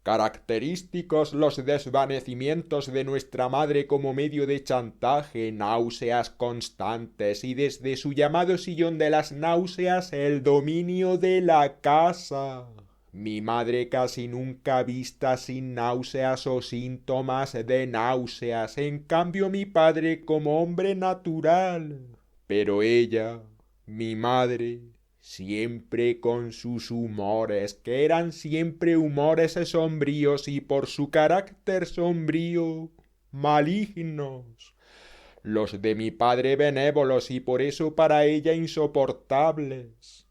Característicos los desvanecimientos de nuestra madre como medio de chantaje, náuseas constantes y desde su llamado sillón de las náuseas el dominio de la casa. Mi madre casi nunca vista sin náuseas o síntomas de náuseas, en cambio mi padre como hombre natural. Pero ella, mi madre, siempre con sus humores, que eran siempre humores sombríos y por su carácter sombrío, malignos. Los de mi padre benévolos y por eso para ella insoportables.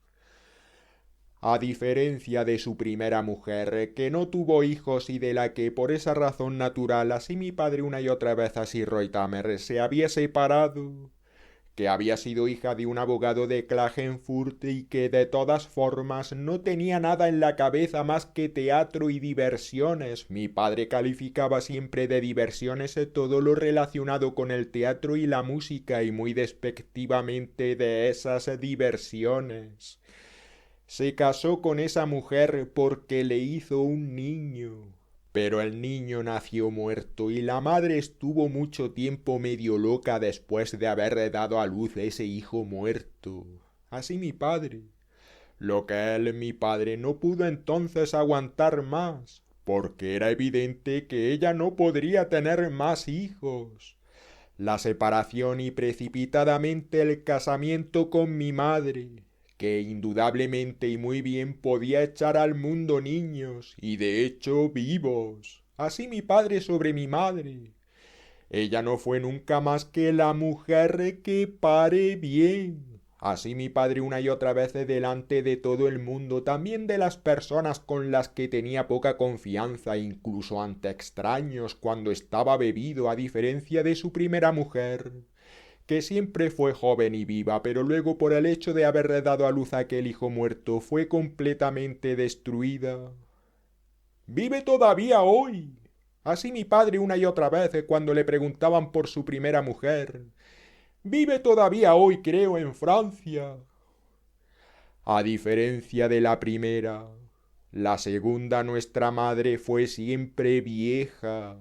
A diferencia de su primera mujer, que no tuvo hijos y de la que por esa razón natural, así mi padre una y otra vez así Reutemer se había separado, que había sido hija de un abogado de Klagenfurt y que de todas formas no tenía nada en la cabeza más que teatro y diversiones. Mi padre calificaba siempre de diversiones todo lo relacionado con el teatro y la música y muy despectivamente de esas diversiones. Se casó con esa mujer porque le hizo un niño. Pero el niño nació muerto y la madre estuvo mucho tiempo medio loca después de haber dado a luz ese hijo muerto. Así mi padre. Lo que él, mi padre, no pudo entonces aguantar más, porque era evidente que ella no podría tener más hijos. La separación y precipitadamente el casamiento con mi madre, que indudablemente y muy bien podía echar al mundo niños, y de hecho vivos. Así mi padre sobre mi madre. Ella no fue nunca más que la mujer que pare bien. Así mi padre una y otra vez delante de todo el mundo, también de las personas con las que tenía poca confianza, incluso ante extraños cuando estaba bebido, a diferencia de su primera mujer, que siempre fue joven y viva, pero luego por el hecho de haber dado a luz a aquel hijo muerto fue completamente destruida. Vive todavía hoy. Así mi padre una y otra vez cuando le preguntaban por su primera mujer. Vive todavía hoy, creo, en Francia. A diferencia de la primera, la segunda nuestra madre fue siempre vieja.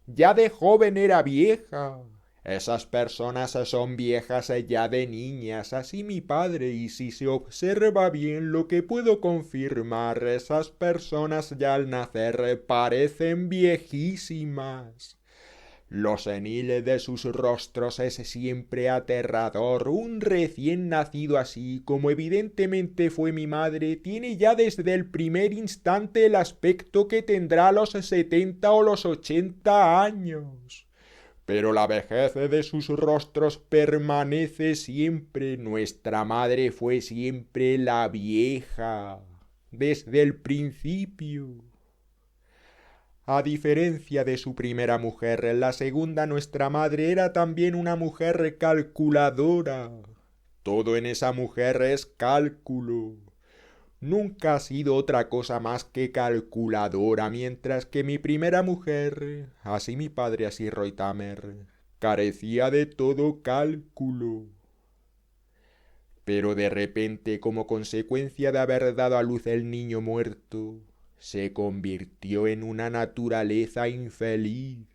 Ya de joven era vieja. Esas personas son viejas ya de niñas, así mi padre, y si se observa bien lo que puedo confirmar, esas personas ya al nacer parecen viejísimas. Lo senil de sus rostros es siempre aterrador. Un recién nacido así, como evidentemente fue mi madre, tiene ya desde el primer instante el aspecto que tendrá a los 70 o los 80 años. Pero la vejez de sus rostros permanece siempre. Nuestra madre fue siempre la vieja, desde el principio. A diferencia de su primera mujer, la segunda nuestra madre era también una mujer calculadora. Todo en esa mujer es cálculo. Nunca ha sido otra cosa más que calculadora, mientras que mi primera mujer, así mi padre, así Reutemer, carecía de todo cálculo. Pero de repente, como consecuencia de haber dado a luz el niño muerto, se convirtió en una naturaleza infeliz.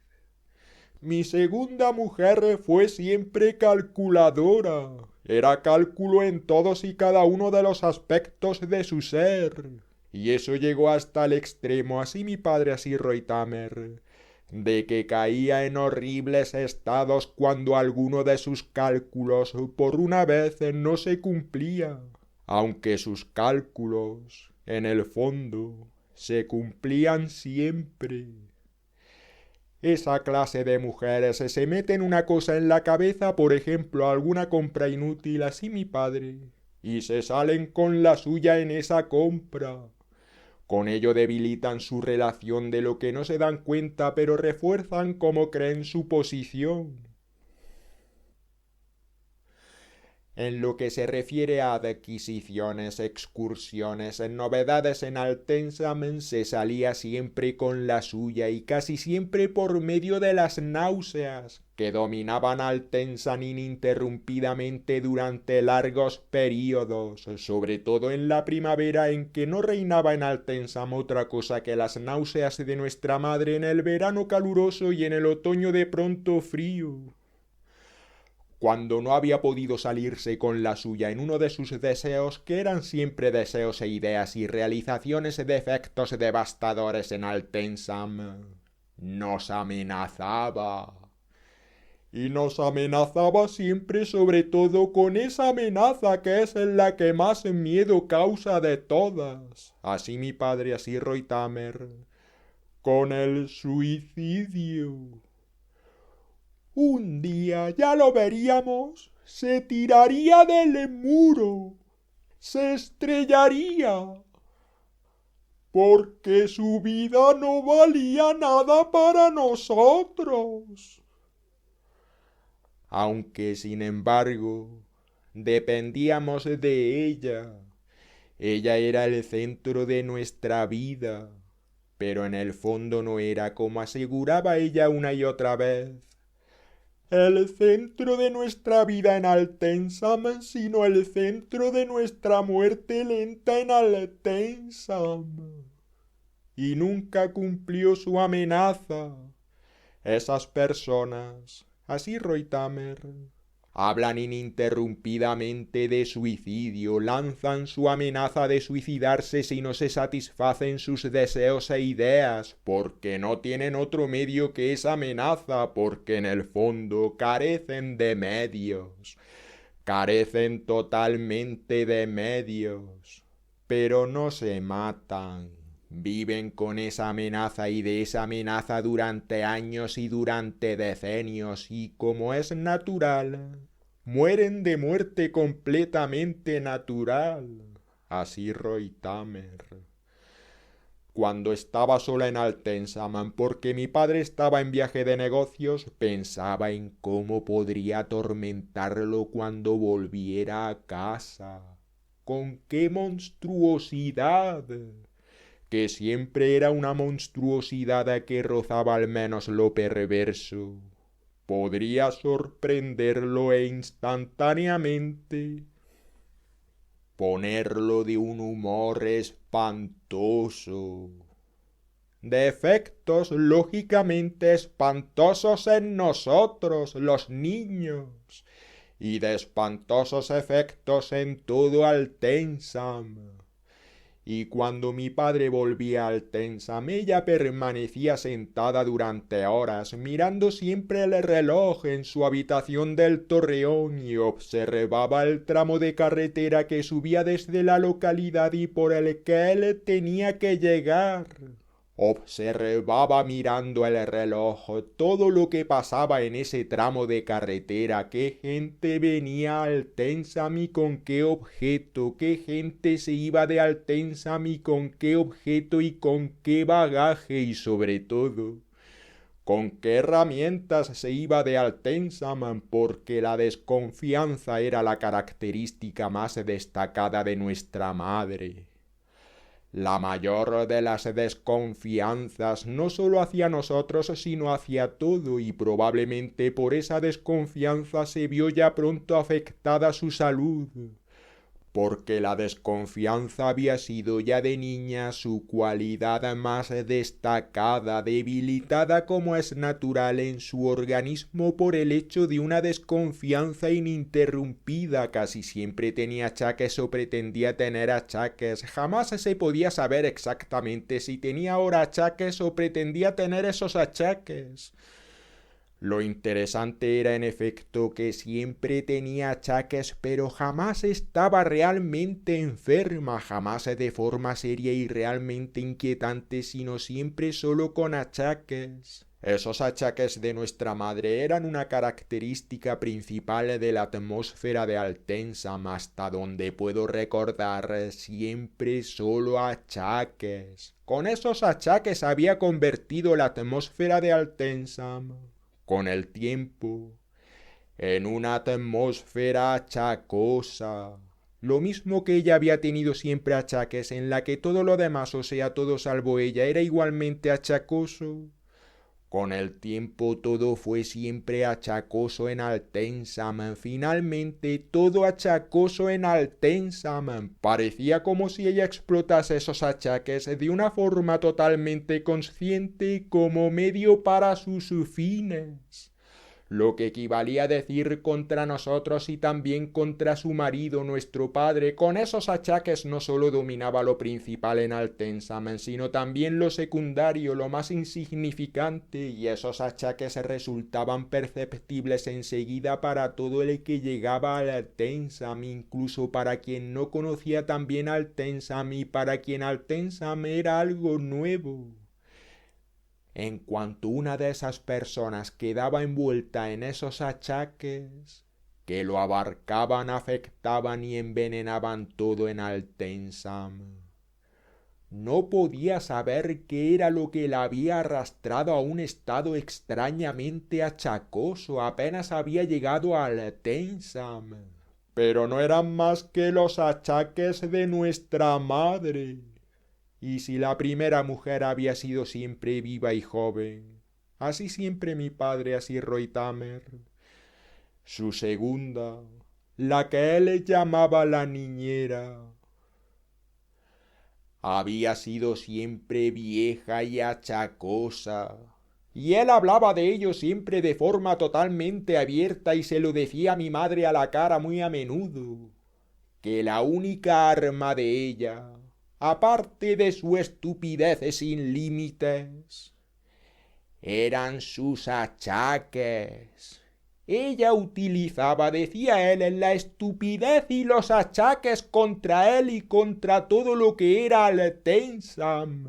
Mi segunda mujer fue siempre calculadora. Era cálculo en todos y cada uno de los aspectos de su ser. Y eso llegó hasta el extremo, así mi padre, así Reutemer, de que caía en horribles estados cuando alguno de sus cálculos por una vez no se cumplía, aunque sus cálculos, en el fondo, se cumplían siempre. Esa clase de mujeres se meten una cosa en la cabeza, por ejemplo, alguna compra inútil, así mi padre, y se salen con la suya en esa compra. Con ello debilitan su relación de lo que no se dan cuenta, pero refuerzan como creen su posición. En lo que se refiere a adquisiciones, excursiones, novedades en Altensam, se salía siempre con la suya y casi siempre por medio de las náuseas, que dominaban Altensam ininterrumpidamente durante largos períodos, sobre todo en la primavera, en que no reinaba en Altensam otra cosa que las náuseas de nuestra madre en el verano caluroso y en el otoño de pronto frío. Cuando no había podido salirse con la suya en uno de sus deseos, que eran siempre deseos e ideas y realizaciones de efectos devastadores en Altensam, nos amenazaba. Y nos amenazaba siempre, sobre todo con esa amenaza que es la que más miedo causa de todas. Así mi padre, así Reutemer, con el suicidio. Un día, ya lo veríamos, se tiraría del muro, se estrellaría, porque su vida no valía nada para nosotros. Aunque, sin embargo, dependíamos de ella. Ella era el centro de nuestra vida, pero en el fondo no era, como aseguraba ella una y otra vez, el centro de nuestra vida en Altensam, sino el centro de nuestra muerte lenta en Altensam. Y nunca cumplió su amenaza. Esas personas, así Reutemer, hablan ininterrumpidamente de suicidio, lanzan su amenaza de suicidarse si no se satisfacen sus deseos e ideas, porque no tienen otro medio que esa amenaza, porque en el fondo carecen de medios, carecen totalmente de medios, pero no se matan. Viven con esa amenaza y de esa amenaza durante años y durante decenios y, como es natural, mueren de muerte completamente natural. Así Reutemer. Cuando estaba sola en Altensam, porque mi padre estaba en viaje de negocios, pensaba en cómo podría atormentarlo cuando volviera a casa. ¡Con qué monstruosidad! Que siempre era una monstruosidad que rozaba al menos lo perverso. Podría sorprenderlo e instantáneamente ponerlo de un humor espantoso, de efectos lógicamente espantosos en nosotros, los niños, y de espantosos efectos en todo Altensam. Y cuando mi padre volvía al Altensam, ella permanecía sentada durante horas, mirando siempre el reloj en su habitación del torreón y observaba el tramo de carretera que subía desde la localidad y por el que él tenía que llegar. Observaba mirando el reloj todo lo que pasaba en ese tramo de carretera, qué gente venía a Altensam y con qué objeto, qué gente se iba de Altensam y con qué objeto y con qué bagaje y sobre todo, con qué herramientas se iba de Altensam, porque la desconfianza era la característica más destacada de nuestra madre. La mayor de las desconfianzas no sólo hacia nosotros, sino hacia todo, y probablemente por esa desconfianza se vio ya pronto afectada su salud, porque la desconfianza había sido ya de niña su cualidad más destacada, debilitada como es natural en su organismo por el hecho de una desconfianza ininterrumpida. Casi siempre tenía achaques o pretendía tener achaques. Jamás se podía saber exactamente si tenía ahora achaques o pretendía tener esos achaques. Lo interesante era en efecto que siempre tenía achaques, pero jamás estaba realmente enferma, jamás de forma seria y realmente inquietante, sino siempre solo con achaques. Esos achaques de nuestra madre eran una característica principal de la atmósfera de Altensam, hasta donde puedo recordar, siempre solo achaques. Con esos achaques había convertido la atmósfera de Altensam. Con el tiempo, en una atmósfera achacosa. Lo mismo que ella había tenido siempre achaques, en la que todo lo demás, o sea, todo salvo ella, era igualmente achacoso. Con el tiempo todo fue siempre achacoso en Altensam. Finalmente todo achacoso en Altensam. Parecía como si ella explotase esos achaques de una forma totalmente consciente como medio para sus fines. Lo que equivalía a decir contra nosotros y también contra su marido, nuestro padre. Con esos achaques no solo dominaba lo principal en Altensam, sino también lo secundario, lo más insignificante, y esos achaques resultaban perceptibles enseguida para todo el que llegaba al Altensam, incluso para quien no conocía tan bien Altensam y para quien Altensam era algo nuevo. En cuanto una de esas personas quedaba envuelta en esos achaques, que lo abarcaban, afectaban y envenenaban todo en Altensam, no podía saber qué era lo que la había arrastrado a un estado extrañamente achacoso. Apenas había llegado a Altensam, pero no eran más que los achaques de nuestra madre. Y si la primera mujer había sido siempre viva y joven, así siempre mi padre, así Reutammer, su segunda, la que él llamaba la niñera, había sido siempre vieja y achacosa. Y él hablaba de ello siempre de forma totalmente abierta y se lo decía a mi madre a la cara muy a menudo, que la única arma de ella, aparte de su estupidez sin límites, eran sus achaques. Ella utilizaba, decía él, la estupidez y los achaques contra él y contra todo lo que era Altensam,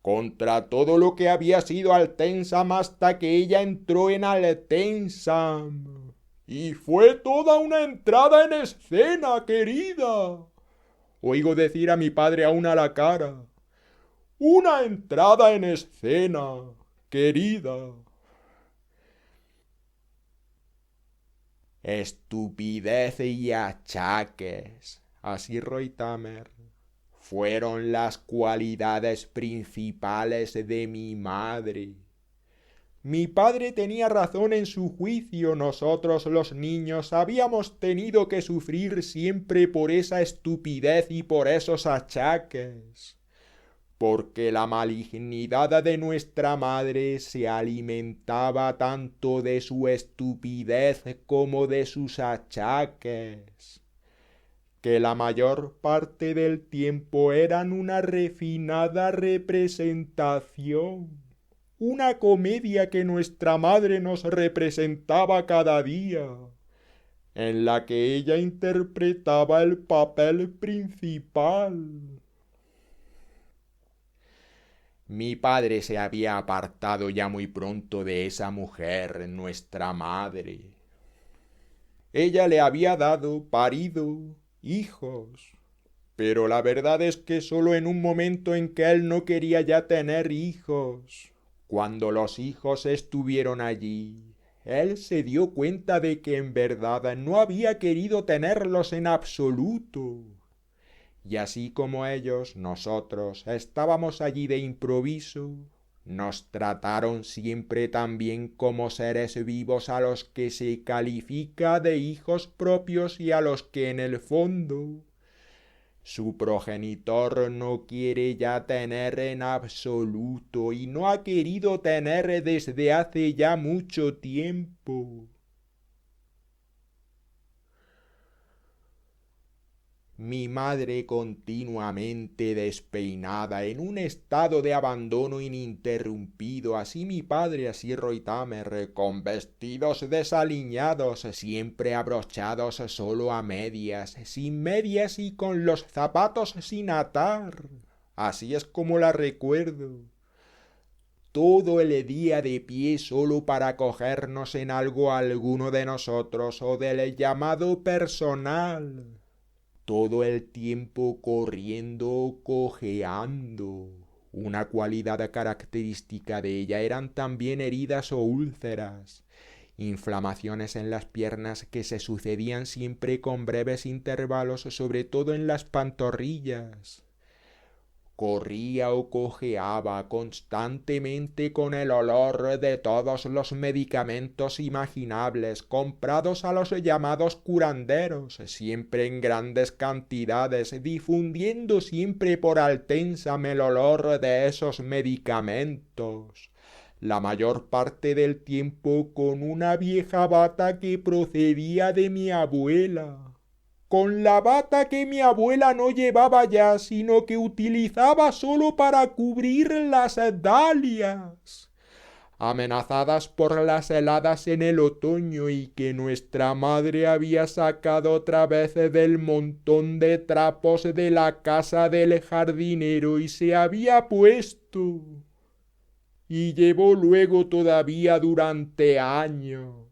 contra todo lo que había sido Altensam hasta que ella entró en Altensam. Y fue toda una entrada en escena, querida. Oigo decir a mi padre aún a la cara. Una entrada en escena, querida. Estupidez y achaques, así Reutammer, fueron las cualidades principales de mi madre. Mi padre tenía razón en su juicio. Nosotros los niños habíamos tenido que sufrir siempre por esa estupidez y por esos achaques, porque la malignidad de nuestra madre se alimentaba tanto de su estupidez como de sus achaques, que la mayor parte del tiempo eran una refinada representación, una comedia que nuestra madre nos representaba cada día, en la que ella interpretaba el papel principal. Mi padre se había apartado ya muy pronto de esa mujer, nuestra madre. Ella le había parido hijos, pero la verdad es que solo en un momento en que él no quería ya tener hijos. Cuando los hijos estuvieron allí, él se dio cuenta de que en verdad no había querido tenerlos en absoluto. Y así como ellos, nosotros, estábamos allí de improviso, nos trataron siempre también como seres vivos a los que se califica de hijos propios y a los que en el fondo su progenitor no quiere ya tener en absoluto y no ha querido tener desde hace ya mucho tiempo. Mi madre continuamente despeinada, en un estado de abandono ininterrumpido, así mi padre, así Reutammer, con vestidos desaliñados, siempre abrochados solo a medias, sin medias y con los zapatos sin atar. Así es como la recuerdo. Todo el día de pie solo para cogernos en algo a alguno de nosotros o del llamado personal. Todo el tiempo corriendo, cojeando. Una cualidad característica de ella eran también heridas o úlceras, inflamaciones en las piernas que se sucedían siempre con breves intervalos, sobre todo en las pantorrillas. Corría o cojeaba constantemente con el olor de todos los medicamentos imaginables, comprados a los llamados curanderos, siempre en grandes cantidades, difundiendo siempre por Altensam el olor de esos medicamentos, la mayor parte del tiempo con una vieja bata que procedía de mi abuela. Con la bata que mi abuela no llevaba ya, sino que utilizaba solo para cubrir las dalias, amenazadas por las heladas en el otoño, y que nuestra madre había sacado otra vez del montón de trapos de la casa del jardinero y se había puesto, y llevó luego todavía durante años.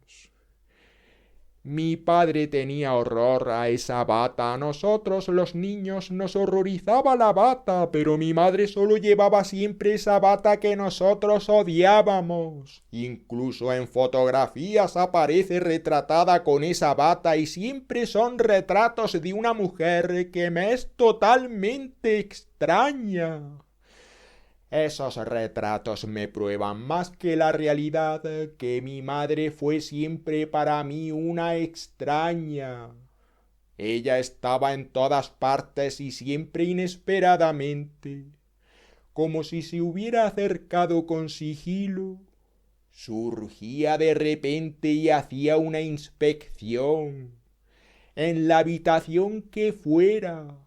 Mi padre tenía horror a esa bata. A nosotros los niños nos horrorizaba la bata, pero mi madre solo llevaba siempre esa bata que nosotros odiábamos. Incluso en fotografías aparece retratada con esa bata y siempre son retratos de una mujer que me es totalmente extraña. Esos retratos me prueban más que la realidad que mi madre fue siempre para mí una extraña. Ella estaba en todas partes y siempre inesperadamente, como si se hubiera acercado con sigilo. Surgía de repente y hacía una inspección en la habitación que fuera.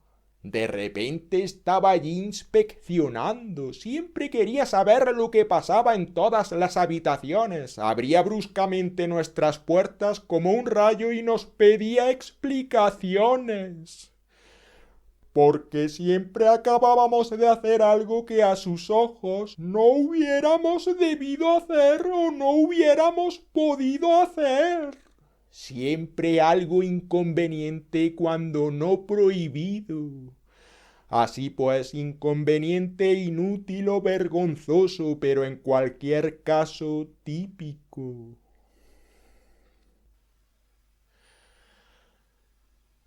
De repente estaba allí inspeccionando. Siempre quería saber lo que pasaba en todas las habitaciones. Abría bruscamente nuestras puertas como un rayo y nos pedía explicaciones. Porque siempre acabábamos de hacer algo que a sus ojos no hubiéramos debido hacer o no hubiéramos podido hacer. Siempre algo inconveniente cuando no prohibido. Así pues, inconveniente, inútil o vergonzoso, pero en cualquier caso típico.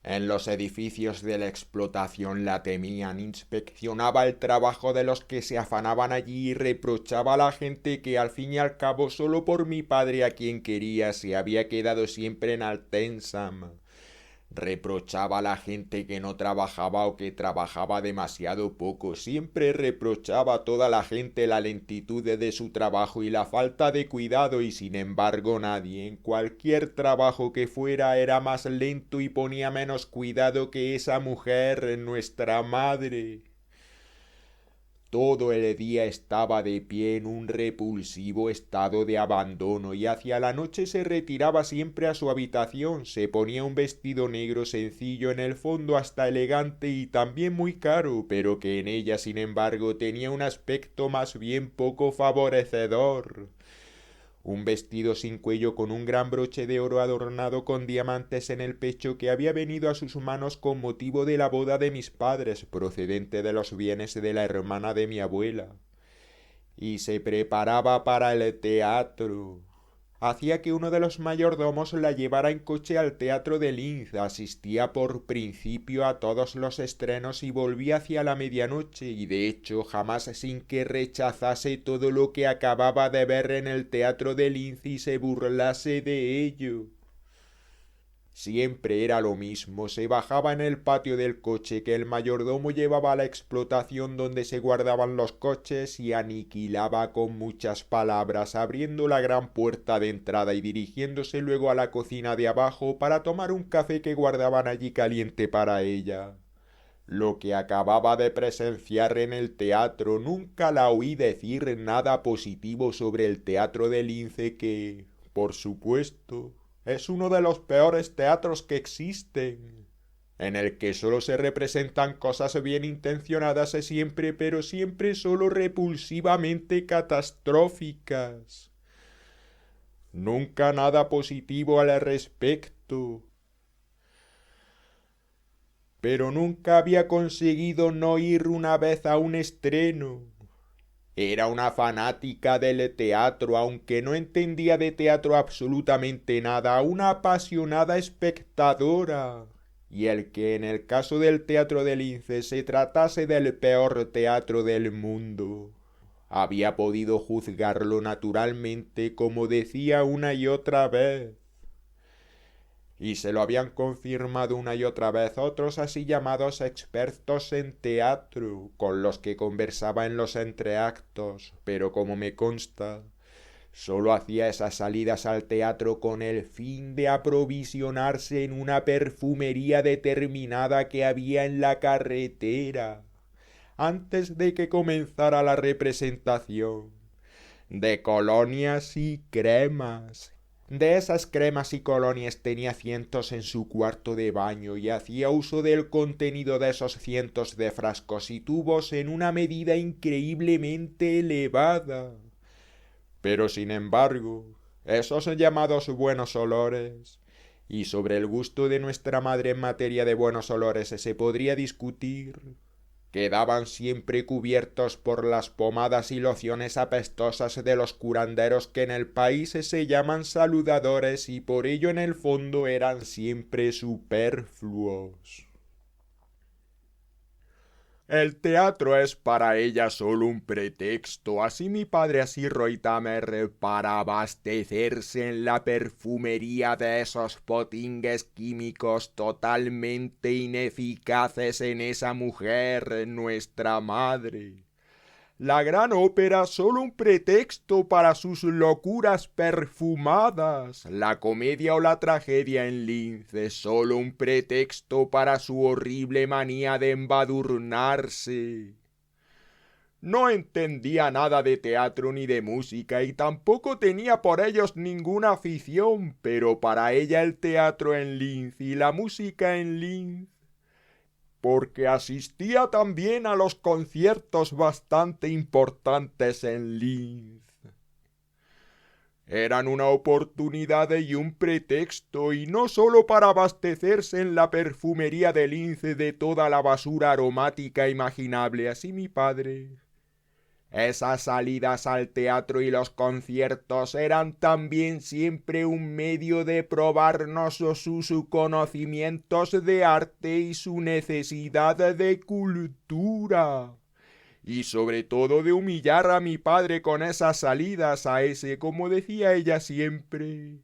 En los edificios de la explotación la temían, inspeccionaba el trabajo de los que se afanaban allí y reprochaba a la gente que al fin y al cabo solo por mi padre, a quien quería, se había quedado siempre en Altensam. Reprochaba a la gente que no trabajaba o que trabajaba demasiado poco. Siempre reprochaba a toda la gente la lentitud de su trabajo y la falta de cuidado, y sin embargo nadie, en cualquier trabajo que fuera, era más lento y ponía menos cuidado que esa mujer, nuestra madre. Todo el día estaba de pie en un repulsivo estado de abandono, y hacia la noche se retiraba siempre a su habitación. Se ponía un vestido negro sencillo, en el fondo hasta elegante y también muy caro, pero que en ella, sin embargo, tenía un aspecto más bien poco favorecedor. Un vestido sin cuello con un gran broche de oro adornado con diamantes en el pecho, que había venido a sus manos con motivo de la boda de mis padres, procedente de los bienes de la hermana de mi abuela. Y se preparaba para el teatro. Hacía que uno de los mayordomos la llevara en coche al teatro de Linz, asistía por principio a todos los estrenos y volvía hacia la medianoche, y de hecho jamás sin que rechazase todo lo que acababa de ver en el teatro de Linz y se burlase de ello. Siempre era lo mismo. Se bajaba en el patio del coche que el mayordomo llevaba a la explotación donde se guardaban los coches y aniquilaba con muchas palabras, abriendo la gran puerta de entrada y dirigiéndose luego a la cocina de abajo para tomar un café que guardaban allí caliente para ella. Lo que acababa de presenciar en el teatro, nunca la oí decir nada positivo sobre el teatro de Linz, que, por supuesto, es uno de los peores teatros que existen, en el que solo se representan cosas bien intencionadas siempre, pero siempre solo repulsivamente catastróficas. Nunca nada positivo al respecto. Pero nunca había conseguido no ir una vez a un estreno. Era una fanática del teatro, aunque no entendía de teatro absolutamente nada, una apasionada espectadora. Y el que en el caso del Teatro del Lince se tratase del peor teatro del mundo, había podido juzgarlo naturalmente, como decía una y otra vez. Y se lo habían confirmado una y otra vez otros así llamados expertos en teatro, con los que conversaba en los entreactos, pero como me consta, solo hacía esas salidas al teatro con el fin de aprovisionarse en una perfumería determinada que había en la carretera, antes de que comenzara la representación, de colonias y cremas. De esas cremas y colonias tenía cientos en su cuarto de baño y hacía uso del contenido de esos cientos de frascos y tubos en una medida increíblemente elevada. Pero sin embargo, esos llamados buenos olores, y sobre el gusto de nuestra madre en materia de buenos olores se podría discutir, quedaban siempre cubiertos por las pomadas y lociones apestosas de los curanderos que en el país se llaman saludadores y por ello en el fondo eran siempre superfluos. El teatro es para ella solo un pretexto, así mi padre así Reutemer, para abastecerse en la perfumería de esos potingues químicos totalmente ineficaces en esa mujer, nuestra madre. La gran ópera solo un pretexto para sus locuras perfumadas. La comedia o la tragedia en Lince solo un pretexto para su horrible manía de embadurnarse. No entendía nada de teatro ni de música y tampoco tenía por ellos ninguna afición, pero para ella el teatro en Linz y la música en Linz, porque asistía también a los conciertos bastante importantes en Linz, eran una oportunidad y un pretexto, y no solo para abastecerse en la perfumería de Linz de toda la basura aromática imaginable, así mi padre. Esas salidas al teatro y los conciertos eran también siempre un medio de probarnos sus conocimientos de arte y su necesidad de cultura. Y sobre todo de humillar a mi padre con esas salidas a ese, como decía ella siempre,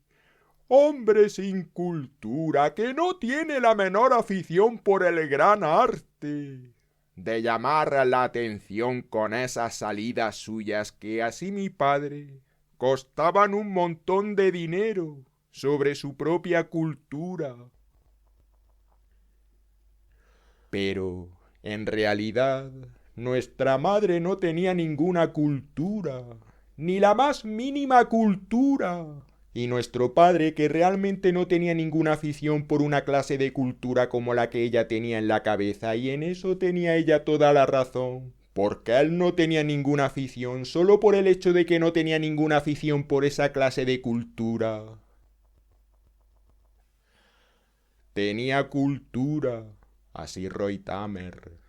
hombre sin cultura que no tiene la menor afición por el gran arte. De llamar la atención con esas salidas suyas que así mi padre costaban un montón de dinero sobre su propia cultura. Pero, en realidad, nuestra madre no tenía ninguna cultura, ni la más mínima cultura. Y nuestro padre, que realmente no tenía ninguna afición por una clase de cultura como la que ella tenía en la cabeza, y en eso tenía ella toda la razón, porque él no tenía ninguna afición, solo por el hecho de que no tenía ninguna afición por esa clase de cultura. Tenía cultura, así Reutemer.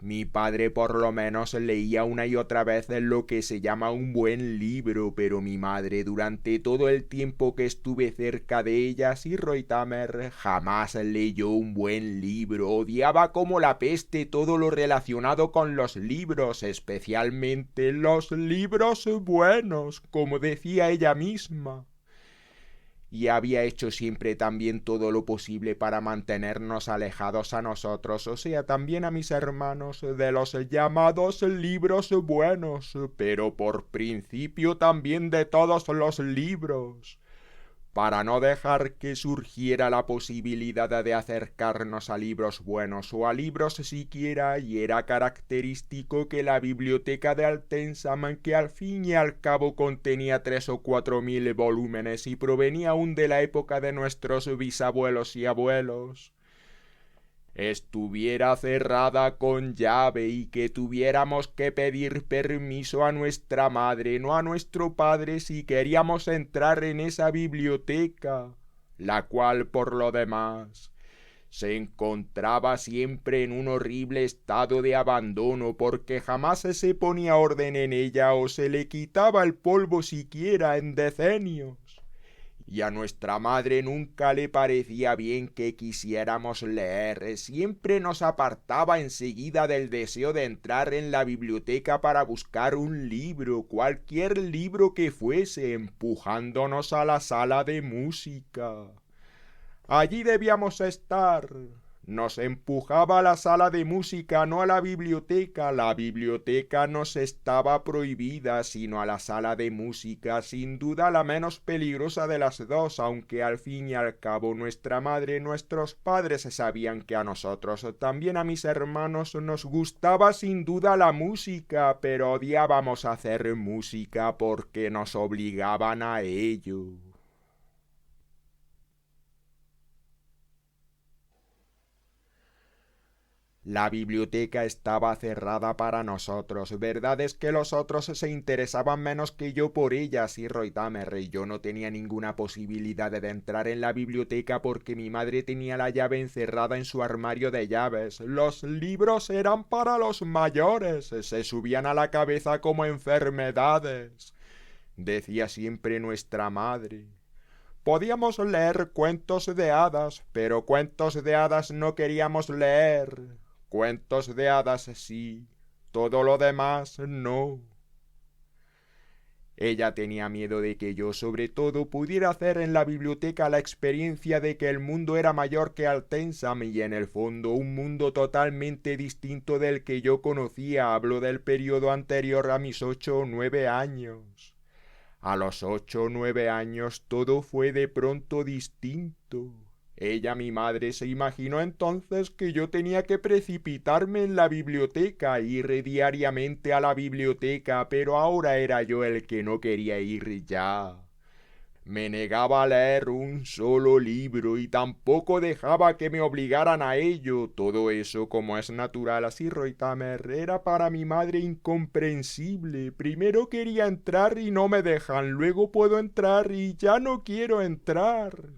Mi padre por lo menos leía una y otra vez lo que se llama un buen libro, pero mi madre durante todo el tiempo que estuve cerca de ella, así Reutemer, jamás leyó un buen libro. Odiaba como la peste todo lo relacionado con los libros, especialmente los libros buenos, como decía ella misma. Y había hecho siempre también todo lo posible para mantenernos alejados a nosotros, o sea, también a mis hermanos, de los llamados libros buenos, pero por principio también de todos los libros, para no dejar que surgiera la posibilidad de acercarnos a libros buenos o a libros siquiera, y era característico que la biblioteca de Altensam, que al fin y al cabo contenía 3 o 4 mil volúmenes y provenía aún de la época de nuestros bisabuelos y abuelos, estuviera cerrada con llave y que tuviéramos que pedir permiso a nuestra madre, no a nuestro padre, si queríamos entrar en esa biblioteca, la cual, por lo demás, Se encontraba siempre en un horrible estado de abandono porque jamás se ponía orden en ella o se le quitaba el polvo siquiera en decenios. Y a nuestra madre nunca le parecía bien que quisiéramos leer, siempre nos apartaba enseguida del deseo de entrar en la biblioteca para buscar un libro, cualquier libro que fuese, empujándonos a la sala de música. Allí debíamos estar. Nos empujaba a la sala de música, no a la biblioteca. La biblioteca nos estaba prohibida, sino a la sala de música, sin duda la menos peligrosa de las dos, aunque al fin y al cabo nuestra madre, nuestros padres sabían que a nosotros, también a mis hermanos, nos gustaba sin duda la música, pero odiábamos hacer música porque nos obligaban a ello. La biblioteca estaba cerrada para nosotros. Verdad es que los otros se interesaban menos que yo por ella, sí, Roytamer, y yo no tenía ninguna posibilidad de entrar en la biblioteca porque mi madre tenía la llave encerrada en su armario de llaves. Los libros eran para los mayores, se subían a la cabeza como enfermedades, decía siempre nuestra madre. Podíamos leer cuentos de hadas, pero cuentos de hadas no queríamos leer. Cuentos de hadas sí, todo lo demás no. Ella tenía miedo de que yo, sobre todo, pudiera hacer en la biblioteca la experiencia de que el mundo era mayor que Altensam y en el fondo un mundo totalmente distinto del que yo conocía. Hablo del periodo anterior a mis 8 o 9 años. A los 8 o 9 años todo fue de pronto distinto. Ella, mi madre, se imaginó entonces que yo tenía que precipitarme en la biblioteca, ir diariamente a la biblioteca, pero ahora era yo el que no quería ir ya. Me negaba a leer un solo libro y tampoco dejaba que me obligaran a ello. Todo eso, como es natural, así Roytamer, era para mi madre incomprensible. Primero quería entrar y no me dejan, luego puedo entrar y ya no quiero entrar.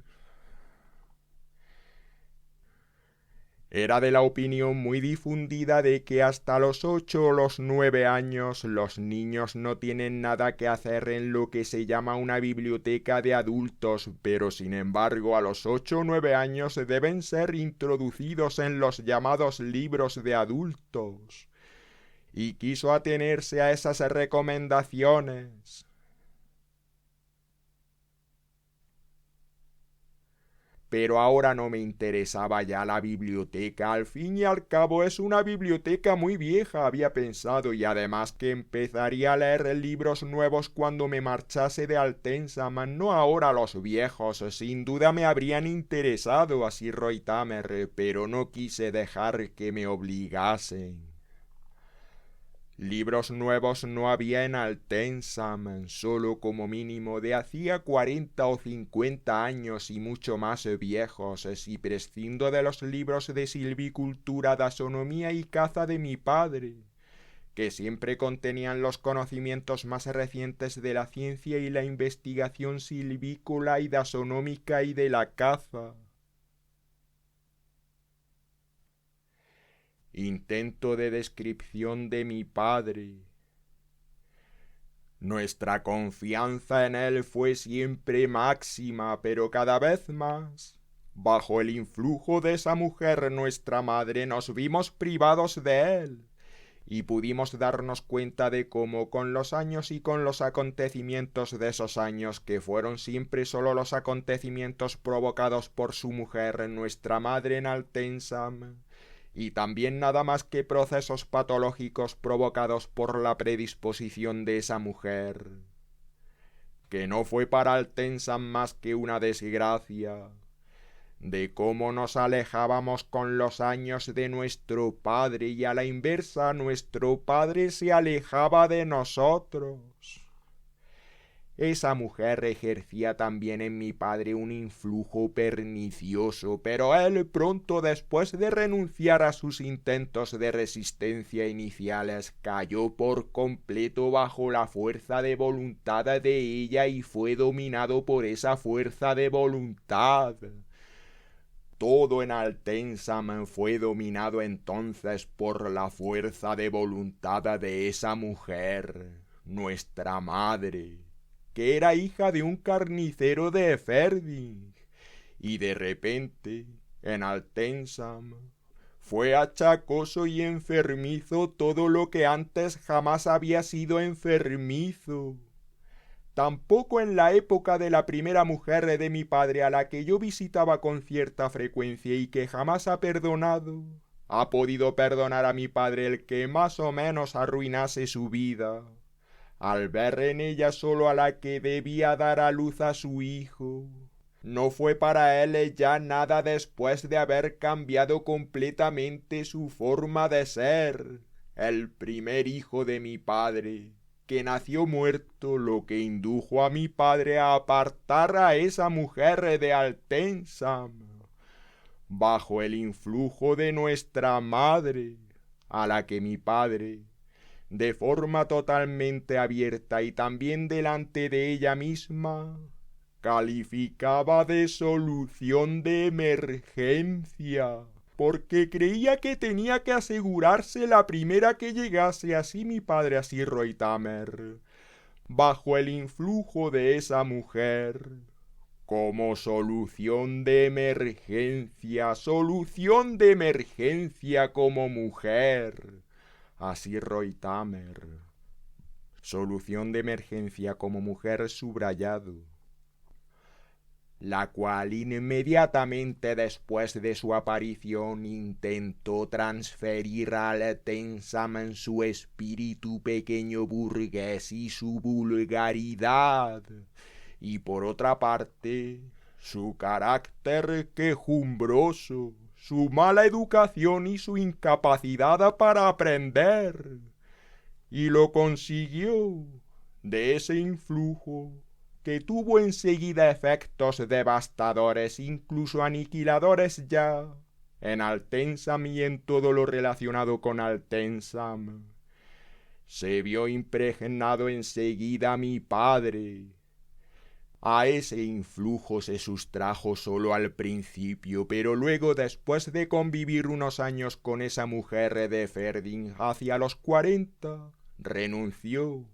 Era de la opinión muy difundida de que hasta los 8 o los 9 años los niños no tienen nada que hacer en lo que se llama una biblioteca de adultos, pero sin embargo a los 8 o 9 años deben ser introducidos en los llamados libros de adultos. Y quiso atenerse a esas recomendaciones. Pero ahora no me interesaba ya la biblioteca. Al fin y al cabo es una biblioteca muy vieja, había pensado, y además que empezaría a leer libros nuevos cuando me marchase de Altensam, no ahora los viejos. Sin duda me habrían interesado, así Roytamer, pero no quise dejar que me obligasen. Libros nuevos no había en Altensam, solo como mínimo de hacía 40 o 50 años y mucho más viejos, si prescindo de los libros de silvicultura, taxonomía y caza de mi padre, que siempre contenían los conocimientos más recientes de la ciencia y la investigación silvícola y taxonómica y de la caza. Intento de descripción de mi padre. Nuestra confianza en él fue siempre máxima, pero cada vez más. Bajo el influjo de esa mujer, nuestra madre, nos vimos privados de él, y pudimos darnos cuenta de cómo con los años y con los acontecimientos de esos años, que fueron siempre solo los acontecimientos provocados por su mujer, nuestra madre en Altensam, y también nada más que procesos patológicos provocados por la predisposición de esa mujer, que no fue para Altensam más que una desgracia, de cómo nos alejábamos con los años de nuestro padre y a la inversa nuestro padre se alejaba de nosotros. Esa mujer ejercía también en mi padre un influjo pernicioso, pero él pronto después de renunciar a sus intentos de resistencia iniciales cayó por completo bajo la fuerza de voluntad de ella y fue dominado por esa fuerza de voluntad. todo en Altensam fue dominado entonces por la fuerza de voluntad de esa mujer, nuestra madre, que era hija de un carnicero de Eferding, y de repente, en Altensam, fue achacoso y enfermizo todo lo que antes jamás había sido enfermizo. Tampoco en la época de la primera mujer de mi padre, a la que yo visitaba con cierta frecuencia y que jamás ha perdonado, ha podido perdonar a mi padre el que más o menos arruinase su vida, al ver en ella solo a la que debía dar a luz a su hijo. No fue para él ya nada después de haber cambiado completamente su forma de ser, el primer hijo de mi padre, que nació muerto, lo que indujo a mi padre a apartar a esa mujer de Altensam, bajo el influjo de nuestra madre, a la que mi padre, de forma totalmente abierta y también delante de ella misma, calificaba de solución de emergencia, porque creía que tenía que asegurarse la primera que llegase, así mi padre, así Reutemer, bajo el influjo de esa mujer, como solución de emergencia como mujer, así Reutemer, solución de emergencia como mujer subrayado, la cual inmediatamente después de su aparición intentó transferir al Altensam en su espíritu pequeño burgués y su vulgaridad, y por otra parte, su carácter quejumbroso, su mala educación y su incapacidad para aprender, y lo consiguió. De ese influjo, que tuvo enseguida efectos devastadores, incluso aniquiladores ya, en Altensam y en todo lo relacionado con Altensam, se vio impregnado enseguida mi padre. A ese influjo se sustrajo solo al principio, pero luego, después de convivir unos años con esa mujer de Eferding, hacia los 40, renunció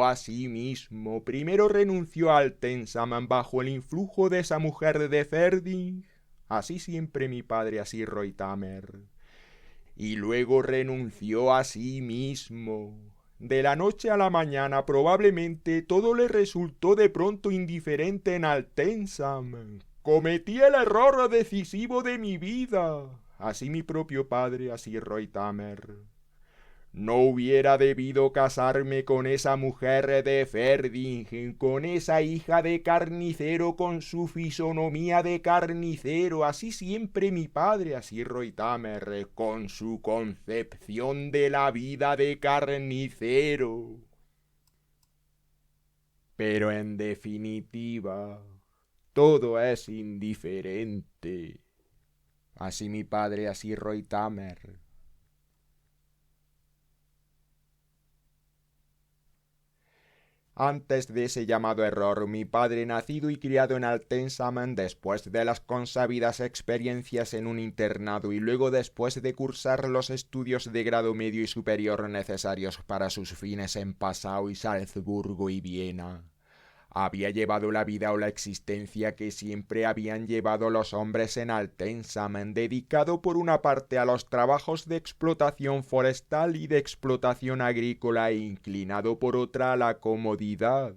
a sí mismo. Primero renunció a Altensam bajo el influjo de esa mujer de Eferding, así siempre mi padre, así Reutemer, y luego renunció a sí mismo. De la noche a la mañana probablemente todo le resultó de pronto indiferente en Altensam. Cometí el error decisivo de mi vida, así mi propio padre, así Reutemer. No hubiera debido casarme con esa mujer de Eferding, con esa hija de carnicero con su fisonomía de carnicero, así siempre mi padre, así Reutemer, con su concepción de la vida de carnicero. Pero en definitiva, todo es indiferente. Así mi padre, así Reutemer. Antes de ese llamado error, mi padre, nacido y criado en Altensam, después de las consabidas experiencias en un internado y luego después de cursar los estudios de grado medio y superior necesarios para sus fines en Passau y Salzburgo y Viena, había llevado la vida o la existencia que siempre habían llevado los hombres en Altensam, dedicado por una parte a los trabajos de explotación forestal y de explotación agrícola e inclinado por otra a la comodidad.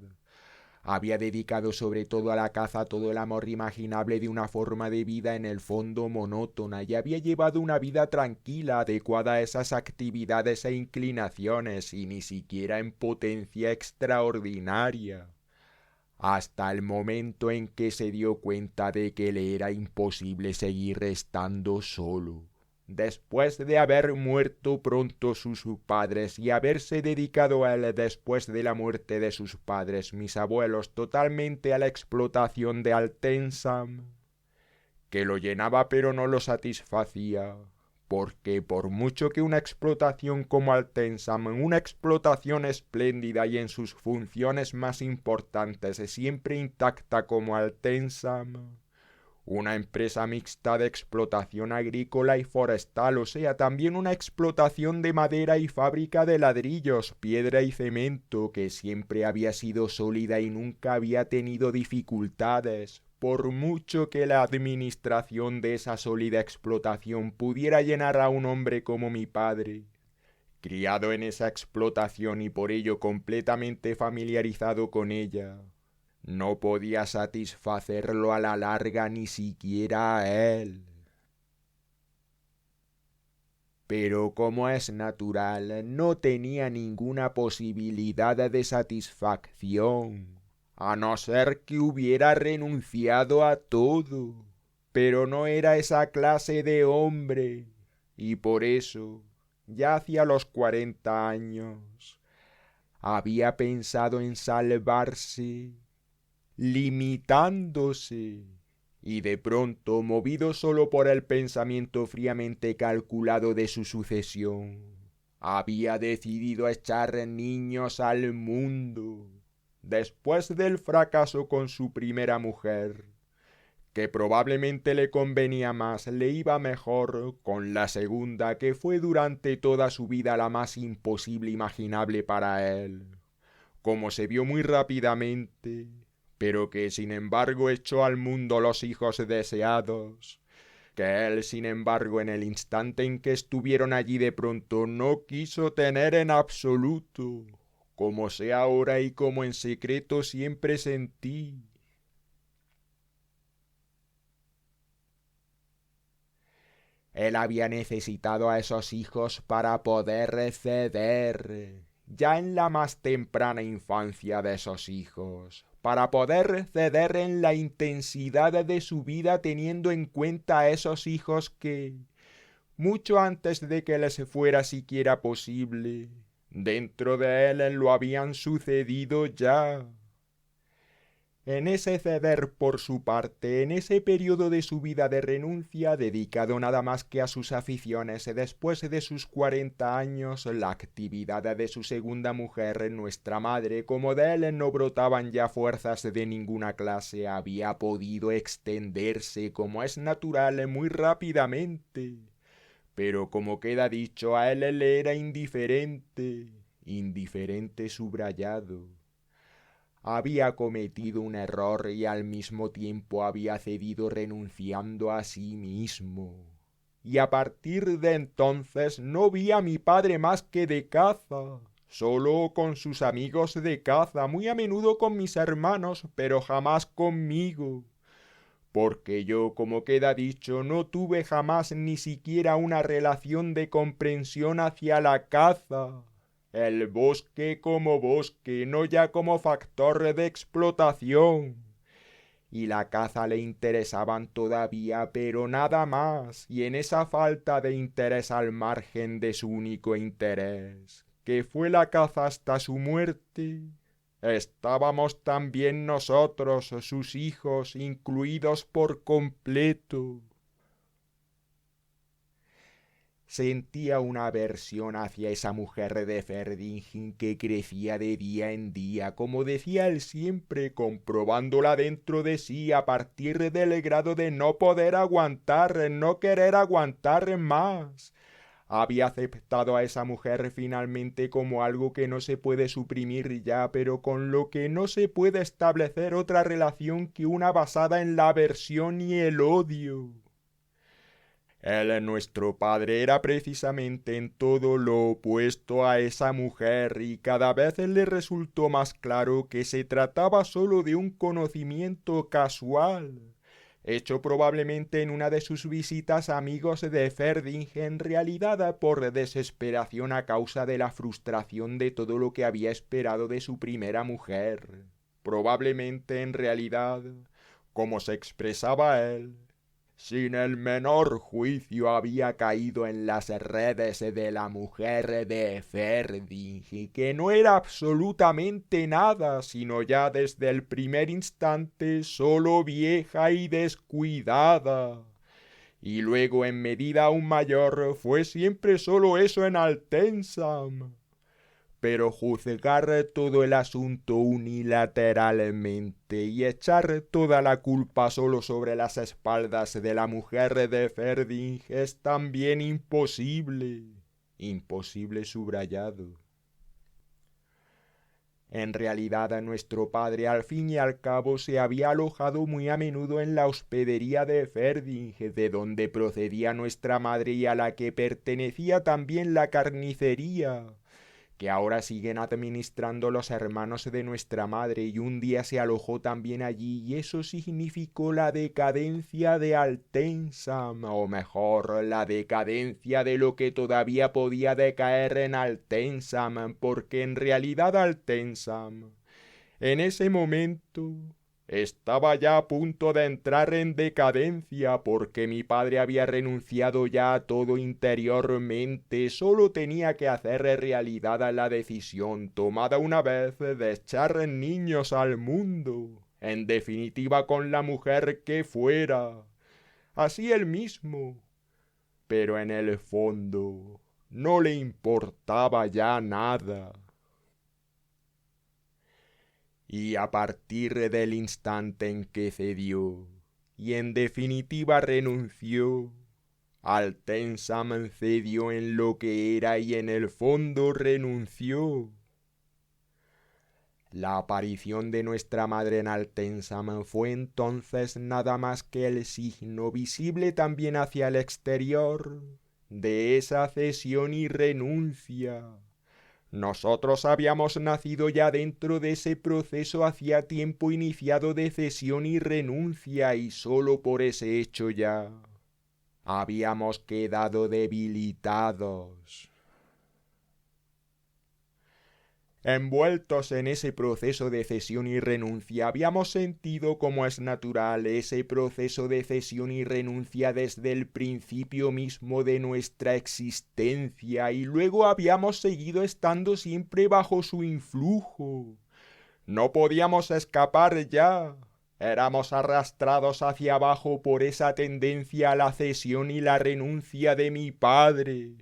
Había dedicado sobre todo a la caza todo el amor imaginable de una forma de vida en el fondo monótona, y había llevado una vida tranquila, adecuada a esas actividades e inclinaciones, y ni siquiera en potencia extraordinaria, hasta el momento en que se dio cuenta de que le era imposible seguir estando solo. Después de haber muerto pronto sus padres y haberse dedicado a él después de la muerte de sus padres, mis abuelos, totalmente a la explotación de Altensam, que lo llenaba pero no lo satisfacía, porque por mucho que una explotación como Altensam, una explotación espléndida y en sus funciones más importantes, siempre intacta como Altensam, Una empresa mixta de explotación agrícola y forestal, o sea, también una explotación de madera y fábrica de ladrillos, piedra y cemento, que siempre había sido sólida y nunca había tenido dificultades, por mucho que la administración de esa sólida explotación pudiera llenar a un hombre como mi padre, criado en esa explotación y por ello completamente familiarizado con ella. No podía satisfacerlo a la larga ni siquiera a él. Pero como es natural, no tenía ninguna posibilidad de satisfacción, a no ser que hubiera renunciado a todo. Pero no era esa clase de hombre, y por eso, ya hacia los 40 años, había pensado en salvarse limitándose, y de pronto, movido solo por el pensamiento fríamente calculado de su sucesión, había decidido echar niños al mundo, después del fracaso con su primera mujer, que probablemente le convenía más, le iba mejor con la segunda, que fue durante toda su vida la más imposible imaginable para él. Como se vio muy rápidamente, pero que sin embargo echó al mundo los hijos deseados, que él sin embargo en el instante en que estuvieron allí de pronto no quiso tener en absoluto, como sé ahora y como en secreto siempre sentí. Él había necesitado a esos hijos para poder ceder, ya en la más temprana infancia de esos hijos, para poder ceder en la intensidad de su vida teniendo en cuenta a esos hijos que, mucho antes de que les fuera siquiera posible, dentro de él lo habían sucedido ya. En ese ceder por su parte, en ese periodo de su vida de renuncia, dedicado nada más que a sus aficiones, después de sus 40 años, la actividad de su segunda mujer, nuestra madre, como de él no brotaban ya fuerzas de ninguna clase, había podido extenderse, como es natural, muy rápidamente. Pero como queda dicho, a él le era indiferente, indiferente subrayado. Había cometido un error y al mismo tiempo había cedido renunciando a sí mismo. Y a partir de entonces no vi a mi padre más que de caza, solo con sus amigos de caza, muy a menudo con mis hermanos, pero jamás conmigo. Porque yo, como queda dicho, no tuve jamás ni siquiera una relación de comprensión hacia la caza. El bosque como bosque, no ya como factor de explotación. Y la caza le interesaban todavía, pero nada más, y en esa falta de interés al margen de su único interés, que fue la caza hasta su muerte, estábamos también nosotros, sus hijos, incluidos por completo. Sentía una aversión hacia esa mujer de Ferdinand que crecía de día en día, como decía él siempre, comprobándola dentro de sí a partir del grado de no poder aguantar, no querer aguantar más. Había aceptado a esa mujer finalmente como algo que no se puede suprimir ya, pero con lo que no se puede establecer otra relación que una basada en la aversión y el odio. Él, nuestro padre, era precisamente en todo lo opuesto a esa mujer y cada vez le resultó más claro que se trataba solo de un conocimiento casual, hecho probablemente en una de sus visitas a amigos de Ferdinand, en realidad por desesperación a causa de la frustración de todo lo que había esperado de su primera mujer. Probablemente en realidad, como se expresaba él, sin el menor juicio había caído en las redes de la mujer de Ferdinand, que no era absolutamente nada, sino ya desde el primer instante solo vieja y descuidada. Y luego en medida aún mayor fue siempre solo eso en Altensam. pero juzgar todo el asunto unilateralmente y echar toda la culpa solo sobre las espaldas de la mujer de Ferdinand es también imposible. Imposible subrayado. En realidad, nuestro padre al fin y al cabo se había alojado muy a menudo en la hospedería de Ferdinand, de donde procedía nuestra madre y a la que pertenecía también la carnicería, que ahora siguen administrando los hermanos de nuestra madre, y un día se alojó también allí, y eso significó la decadencia de Altensam, o mejor, la decadencia de lo que todavía podía decaer en Altensam, porque en realidad Altensam, en ese momento, estaba ya a punto de entrar en decadencia porque mi padre había renunciado ya a todo interiormente, solo tenía que hacer realidad la decisión tomada una vez de echar niños al mundo, en definitiva con la mujer que fuera, así él mismo, pero en el fondo no le importaba ya nada. Y a partir del instante en que cedió y en definitiva renunció, Altensam cedió en lo que era y en el fondo renunció. La aparición de nuestra madre en Altensam fue entonces nada más que el signo visible también hacia el exterior de esa cesión y renuncia. Nosotros habíamos nacido ya dentro de ese proceso hacía tiempo iniciado de cesión y renuncia, y solo por ese hecho ya habíamos quedado debilitados. Envueltos en ese proceso de cesión y renuncia, habíamos sentido, como es natural, ese proceso de cesión y renuncia desde el principio mismo de nuestra existencia, y luego habíamos seguido estando siempre bajo su influjo. No podíamos escapar ya. Éramos arrastrados hacia abajo por esa tendencia a la cesión y la renuncia de mi padre.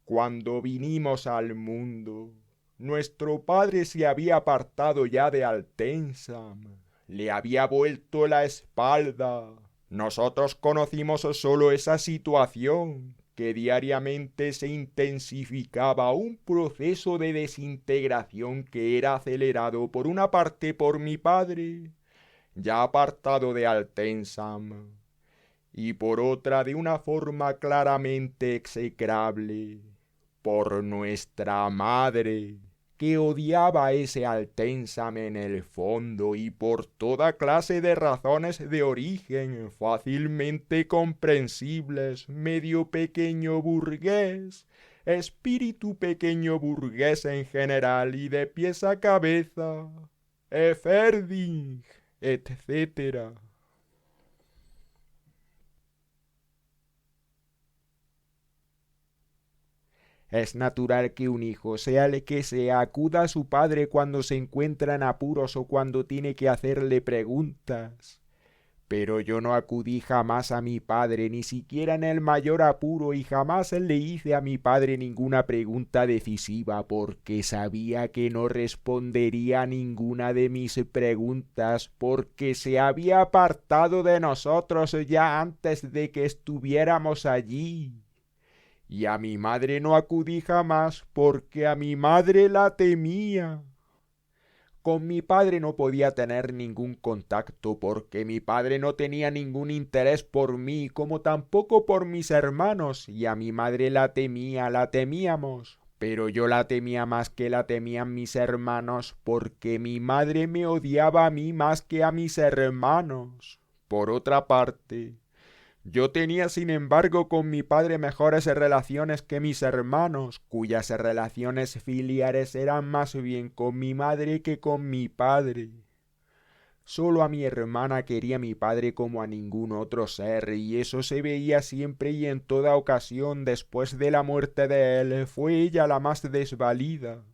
Cuando vinimos al mundo, nuestro padre se había apartado ya de Altensam, le había vuelto la espalda. Nosotros conocimos solo esa situación, que diariamente se intensificaba, un proceso de desintegración que era acelerado por una parte por mi padre, ya apartado de Altensam, y por otra de una forma claramente execrable, por nuestra madre, que odiaba ese Altensam en el fondo y por toda clase de razones de origen fácilmente comprensibles, medio pequeño burgués, espíritu pequeño burgués en general y de pies a cabeza, Ferdinand, etc. Es natural que un hijo, sea el que sea, acuda a su padre cuando se encuentra en apuros o cuando tiene que hacerle preguntas. Pero yo no acudí jamás a mi padre, ni siquiera en el mayor apuro, y jamás le hice a mi padre ninguna pregunta decisiva, porque sabía que no respondería a ninguna de mis preguntas, porque se había apartado de nosotros ya antes de que estuviéramos allí. Y a mi madre no acudí jamás porque a mi madre la temía. Con mi padre no podía tener ningún contacto porque mi padre no tenía ningún interés por mí, como tampoco por mis hermanos, y a mi madre la temíamos. Pero yo la temía más que la temían mis hermanos, porque mi madre me odiaba a mí más que a mis hermanos. Por otra parte, yo tenía sin embargo con mi padre mejores relaciones que mis hermanos, cuyas relaciones filiares eran más bien con mi madre que con mi padre. Solo a mi hermana quería mi padre como a ningún otro ser, y eso se veía siempre y en toda ocasión. Después de la muerte de él, fue ella la más desvalida.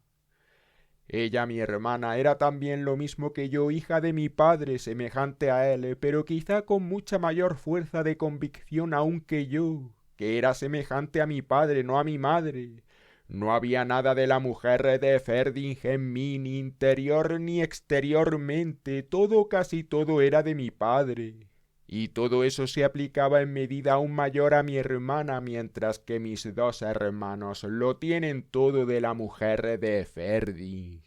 Ella, mi hermana, era también lo mismo que yo, hija de mi padre, semejante a él, pero quizá con mucha mayor fuerza de convicción aún que yo, que era semejante a mi padre, no a mi madre, No había nada de la mujer de Ferdinand en mí, ni interior ni exteriormente, casi todo era de mi padre. Y todo eso se aplicaba en medida aún mayor a mi hermana, mientras que mis dos hermanos lo tienen todo de la mujer de Ferdinand.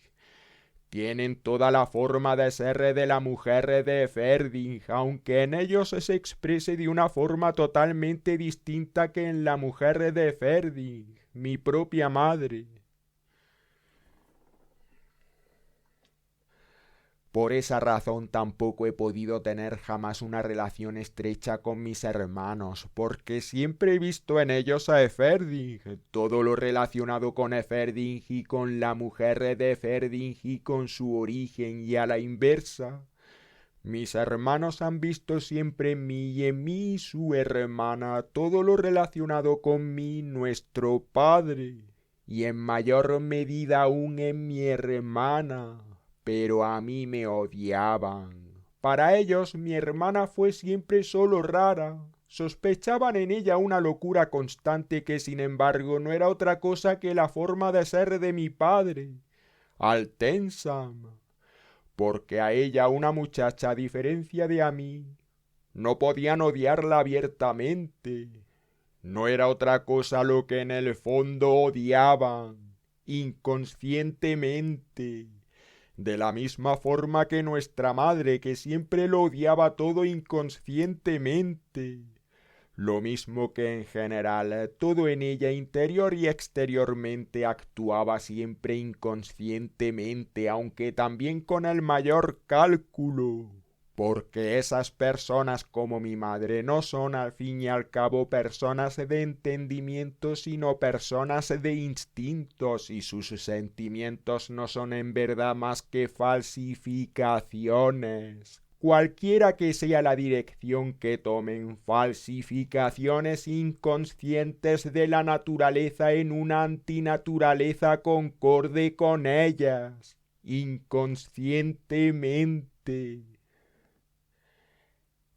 Tienen toda la forma de ser de la mujer de Ferdinand, aunque en ellos se exprese de una forma totalmente distinta que en la mujer de Ferdinand, mi propia madre. Por esa razón tampoco he podido tener jamás una relación estrecha con mis hermanos, porque siempre he visto en ellos a Eferding, todo lo relacionado con Eferding y con la mujer de Eferding y con su origen y a la inversa. Mis hermanos han visto siempre en mí y en mí su hermana todo lo relacionado con mí, nuestro padre, y en mayor medida aún en mi hermana. Pero a mí me odiaban. Para ellos mi hermana fue siempre solo rara. Sospechaban en ella una locura constante que sin embargo no era otra cosa que la forma de ser de mi padre, Altensam, porque a ella una muchacha a diferencia de a mí no podían odiarla abiertamente. No era otra cosa lo que en el fondo odiaban, inconscientemente, de la misma forma que nuestra madre, que siempre lo odiaba todo inconscientemente. Lo mismo que en general todo en ella interior y exteriormente actuaba siempre inconscientemente, aunque también con el mayor cálculo. Porque esas personas como mi madre no son al fin y al cabo personas de entendimiento, sino personas de instintos, y sus sentimientos no son en verdad más que falsificaciones. Cualquiera que sea la dirección que tomen, falsificaciones inconscientes de la naturaleza en una antinaturaleza concorde con ellas, inconscientemente.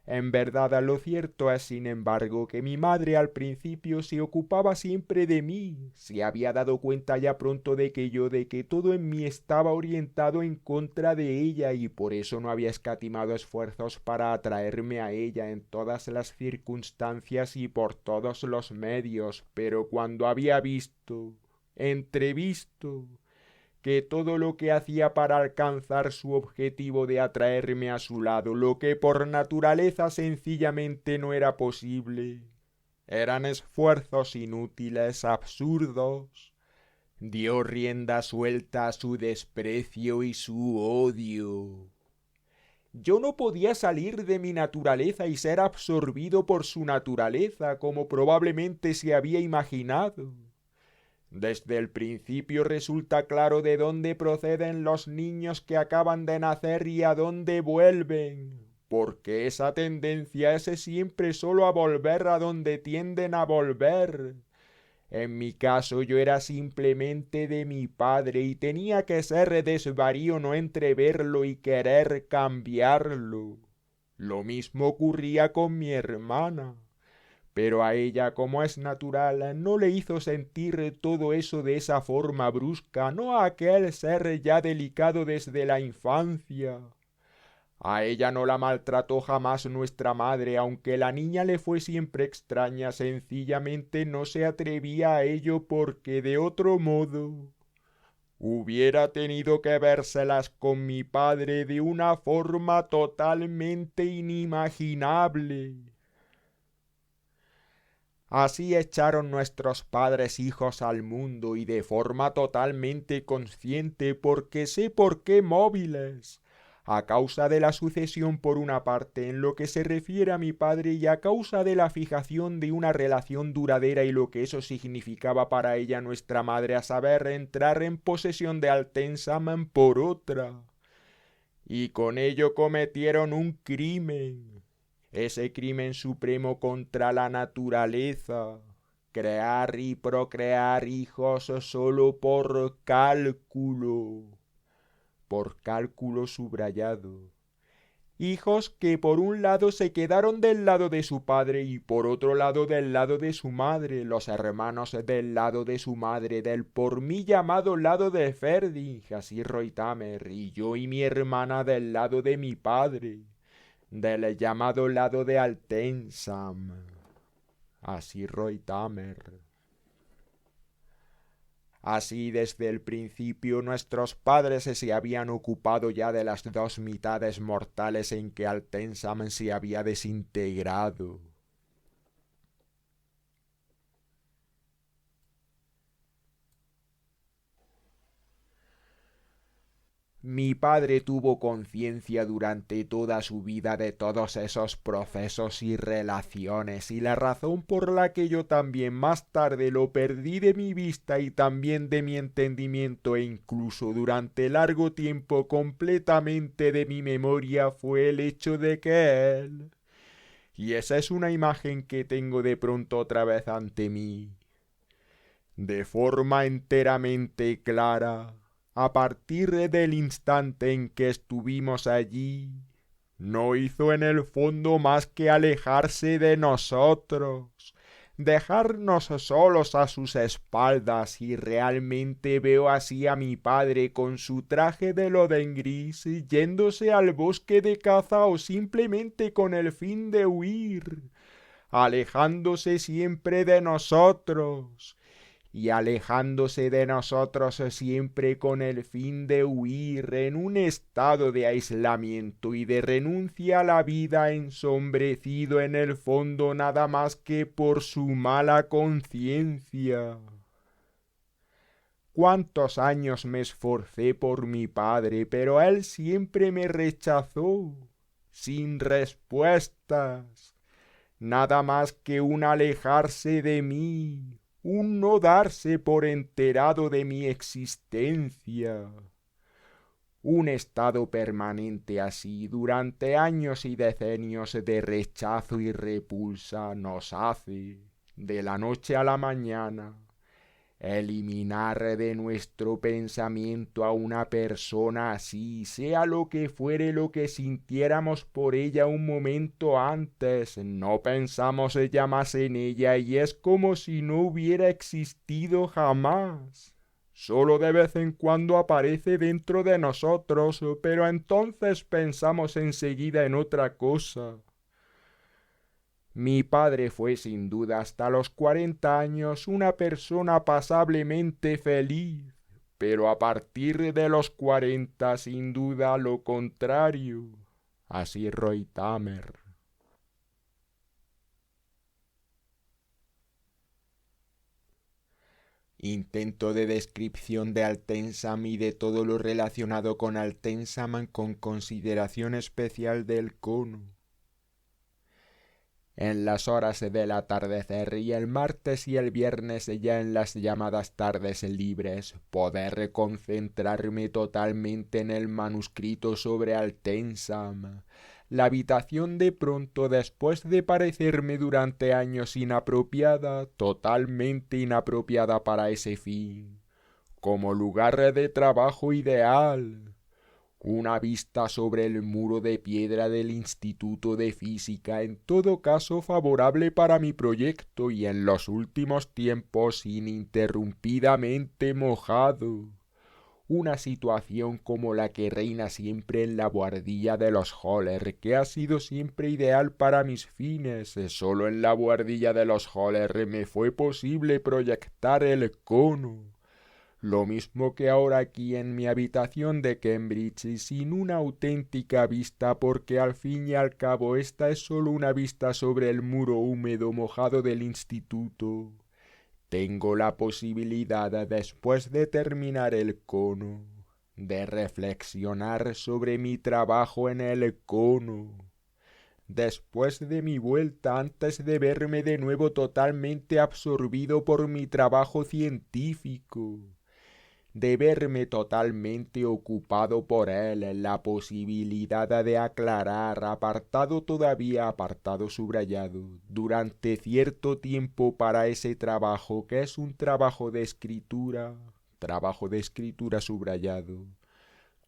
En verdad, lo cierto es, sin embargo, que mi madre al principio se ocupaba siempre de mí. Se había dado cuenta ya pronto de que todo en mí estaba orientado en contra de ella y por eso no había escatimado esfuerzos para atraerme a ella en todas las circunstancias y por todos los medios. Pero cuando había entrevisto, que todo lo que hacía para alcanzar su objetivo de atraerme a su lado, lo que por naturaleza sencillamente no era posible, eran esfuerzos inútiles, absurdos, dio rienda suelta a su desprecio y su odio. Yo no podía salir de mi naturaleza y ser absorbido por su naturaleza, como probablemente se había imaginado. Desde el principio resulta claro de dónde proceden los niños que acaban de nacer y a dónde vuelven, porque esa tendencia es siempre solo a volver a donde tienden a volver. En mi caso yo era simplemente de mi padre y tenía que ser desvarío no entreverlo y querer cambiarlo. Lo mismo ocurría con mi hermana. Pero a ella, como es natural, no le hizo sentir todo eso de esa forma brusca, no a aquel ser ya delicado desde la infancia. A ella no la maltrató jamás nuestra madre, aunque la niña le fue siempre extraña, sencillamente no se atrevía a ello porque de otro modo hubiera tenido que vérselas con mi padre de una forma totalmente inimaginable. Así echaron nuestros padres hijos al mundo y de forma totalmente consciente, porque sé por qué móviles, a causa de la sucesión por una parte en lo que se refiere a mi padre y a causa de la fijación de una relación duradera y lo que eso significaba para ella nuestra madre, a saber, entrar en posesión de Altensam por otra. Y con ello cometieron un crimen. Ese crimen supremo contra la naturaleza, crear y procrear hijos solo por cálculo subrayado. hijos que por un lado se quedaron del lado de su padre y por otro lado del lado de su madre, los hermanos del lado de su madre, del por mí llamado lado de Ferdi, Jasirro y Tamer, y yo y mi hermana del lado de mi padre, del llamado lado de Altensam, Jasirro y Tamer. Así desde el principio nuestros padres se habían ocupado ya de las dos mitades mortales en que Altensam se había desintegrado. Mi padre tuvo conciencia durante toda su vida de todos esos procesos y relaciones, y la razón por la que yo también más tarde lo perdí de mi vista y también de mi entendimiento e incluso durante largo tiempo completamente de mi memoria fue el hecho de que él... Y esa es una imagen que tengo de pronto otra vez ante mí, de forma enteramente clara. A partir del instante en que estuvimos allí, no hizo en el fondo más que alejarse de nosotros, dejarnos solos a sus espaldas, y realmente veo así a mi padre con su traje de loden gris yéndose al bosque de caza o simplemente con el fin de huir, alejándose siempre de nosotros, y alejándose de nosotros siempre con el fin de huir en un estado de aislamiento y de renuncia a la vida, ensombrecido en el fondo nada más que por su mala conciencia. Cuántos años me esforcé por mi padre, pero él siempre me rechazó, sin respuestas, nada más que un alejarse de mí, un no darse por enterado de mi existencia. Un estado permanente así durante años y decenios de rechazo y repulsa nos hace, de la noche a la mañana, eliminar de nuestro pensamiento a una persona así, sea lo que fuere lo que sintiéramos por ella un momento antes, no pensamos ya más en ella y es como si no hubiera existido jamás. Solo de vez en cuando aparece dentro de nosotros, pero entonces pensamos enseguida en otra cosa. Mi padre fue sin duda hasta los 40 años una persona pasablemente feliz, pero a partir de los 40 sin duda lo contrario. Así Roy Tamer. Intento de descripción de Altensam y de todo lo relacionado con Altensam con consideración especial del cono. En las horas del atardecer y el martes y el viernes ya en las llamadas tardes libres, poder concentrarme totalmente en el manuscrito sobre Altensam. La habitación de pronto, después de parecerme durante años inapropiada, totalmente inapropiada para ese fin, como lugar de trabajo ideal. Una vista sobre el muro de piedra del Instituto de Física, en todo caso favorable para mi proyecto y en los últimos tiempos ininterrumpidamente mojado. Una situación como la que reina siempre en la buhardilla de los Holler, que ha sido siempre ideal para mis fines. Solo en la buhardilla de los Holler me fue posible proyectar el cono. Lo mismo que ahora aquí en mi habitación de Cambridge, y sin una auténtica vista, porque al fin y al cabo esta es solo una vista sobre el muro húmedo mojado del instituto. Tengo la posibilidad, después de terminar el cono, de reflexionar sobre mi trabajo en el cono. Después de mi vuelta, antes de verme de nuevo totalmente absorbido por mi trabajo científico, de verme totalmente ocupado por él, la posibilidad de aclarar, apartado todavía, apartado subrayado, durante cierto tiempo para ese trabajo, que es un trabajo de escritura subrayado,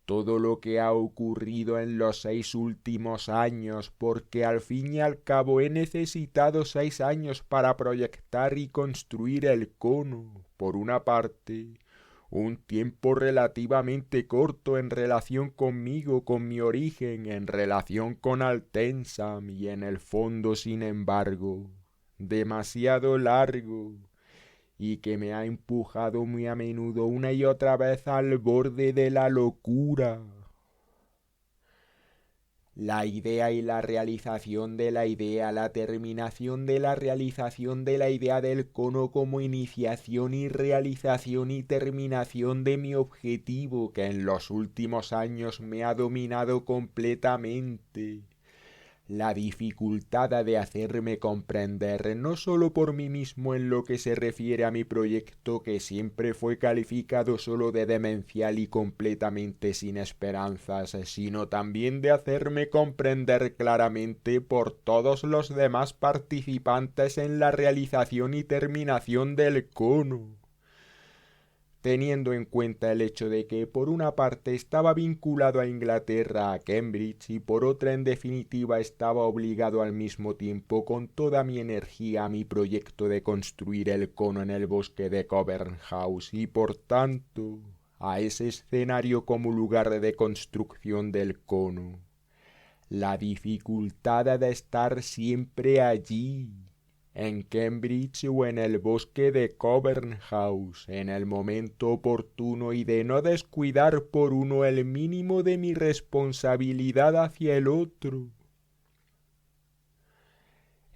todo lo que ha ocurrido en los 6 últimos años, porque al fin y al cabo he necesitado 6 años para proyectar y construir el cono. Por una parte, un tiempo relativamente corto en relación conmigo, con mi origen, en relación con Altensam, y en el fondo, sin embargo, demasiado largo, y que me ha empujado muy a menudo una y otra vez al borde de la locura. La idea y la realización de la idea, la terminación de la realización de la idea del cono como iniciación y realización y terminación de mi objetivo, que en los últimos años me ha dominado completamente. La dificultad de hacerme comprender, no solo por mí mismo en lo que se refiere a mi proyecto, que siempre fue calificado solo de demencial y completamente sin esperanzas, sino también de hacerme comprender claramente por todos los demás participantes en la realización y terminación del cono, teniendo en cuenta el hecho de que por una parte estaba vinculado a Inglaterra, a Cambridge, y por otra en definitiva estaba obligado al mismo tiempo con toda mi energía a mi proyecto de construir el cono en el bosque de Covent House, y por tanto a ese escenario como lugar de construcción del cono. La dificultad de estar siempre allí, en Cambridge o en el bosque de Covent House, en el momento oportuno, y de no descuidar por uno el mínimo de mi responsabilidad hacia el otro.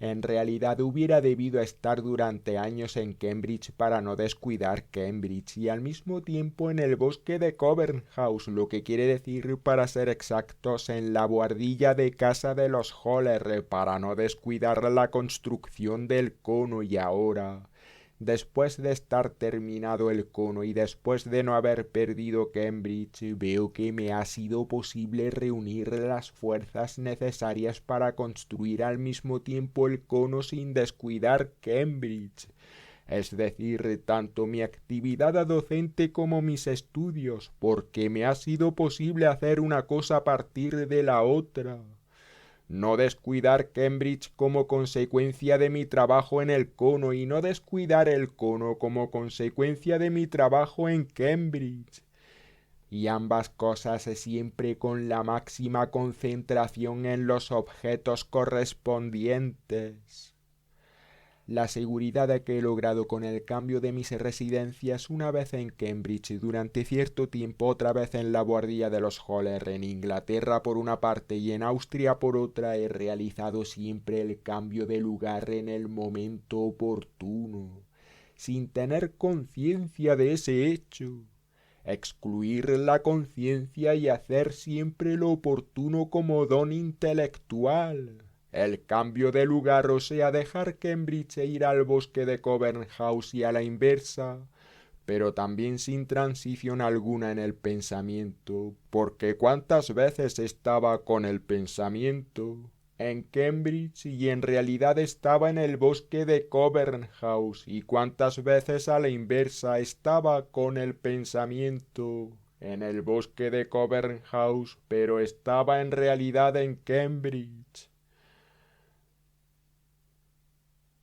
En realidad hubiera debido estar durante años en Cambridge para no descuidar Cambridge, y al mismo tiempo en el bosque de Covent House, lo que quiere decir, para ser exactos, en la buhardilla de casa de los Holler, para no descuidar la construcción del cono. Y ahora, después de estar terminado el cono y después de no haber perdido Cambridge, veo que me ha sido posible reunir las fuerzas necesarias para construir al mismo tiempo el cono sin descuidar Cambridge. Es decir, tanto mi actividad docente como mis estudios, porque me ha sido posible hacer una cosa a partir de la otra. No descuidar Cambridge como consecuencia de mi trabajo en el cono, y no descuidar el cono como consecuencia de mi trabajo en Cambridge. Y ambas cosas siempre con la máxima concentración en los objetos correspondientes. La seguridad que he logrado con el cambio de mis residencias, una vez en Cambridge y durante cierto tiempo otra vez en la buhardilla de los Holler, en Inglaterra por una parte y en Austria por otra, he realizado siempre el cambio de lugar en el momento oportuno, sin tener conciencia de ese hecho. Excluir la conciencia y hacer siempre lo oportuno como don intelectual. El cambio de lugar, o sea, dejar Cambridge e ir al bosque de Covent House y a la inversa, pero también sin transición alguna en el pensamiento, porque cuántas veces estaba con el pensamiento en Cambridge y en realidad estaba en el bosque de Covent House, y cuántas veces a la inversa estaba con el pensamiento en el bosque de Covent House, pero estaba en realidad en Cambridge.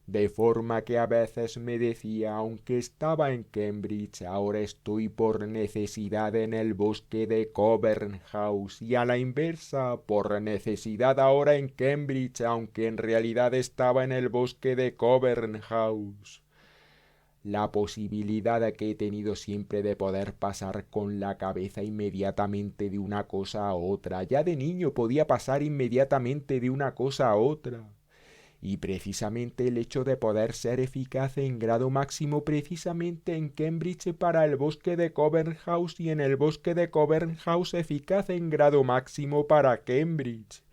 De forma que a veces me decía, aunque estaba en Cambridge, ahora estoy por necesidad en el bosque de Covent House, y a la inversa, por necesidad ahora en Cambridge, aunque en realidad estaba en el bosque de Covent House. La posibilidad que he tenido siempre de poder pasar con la cabeza inmediatamente de una cosa a otra. Ya de niño podía pasar inmediatamente de una cosa a otra. Y precisamente el hecho de poder ser eficaz en grado máximo precisamente en Cambridge para el bosque de Covent House, y en el bosque de Covent House eficaz en grado máximo para Cambridge.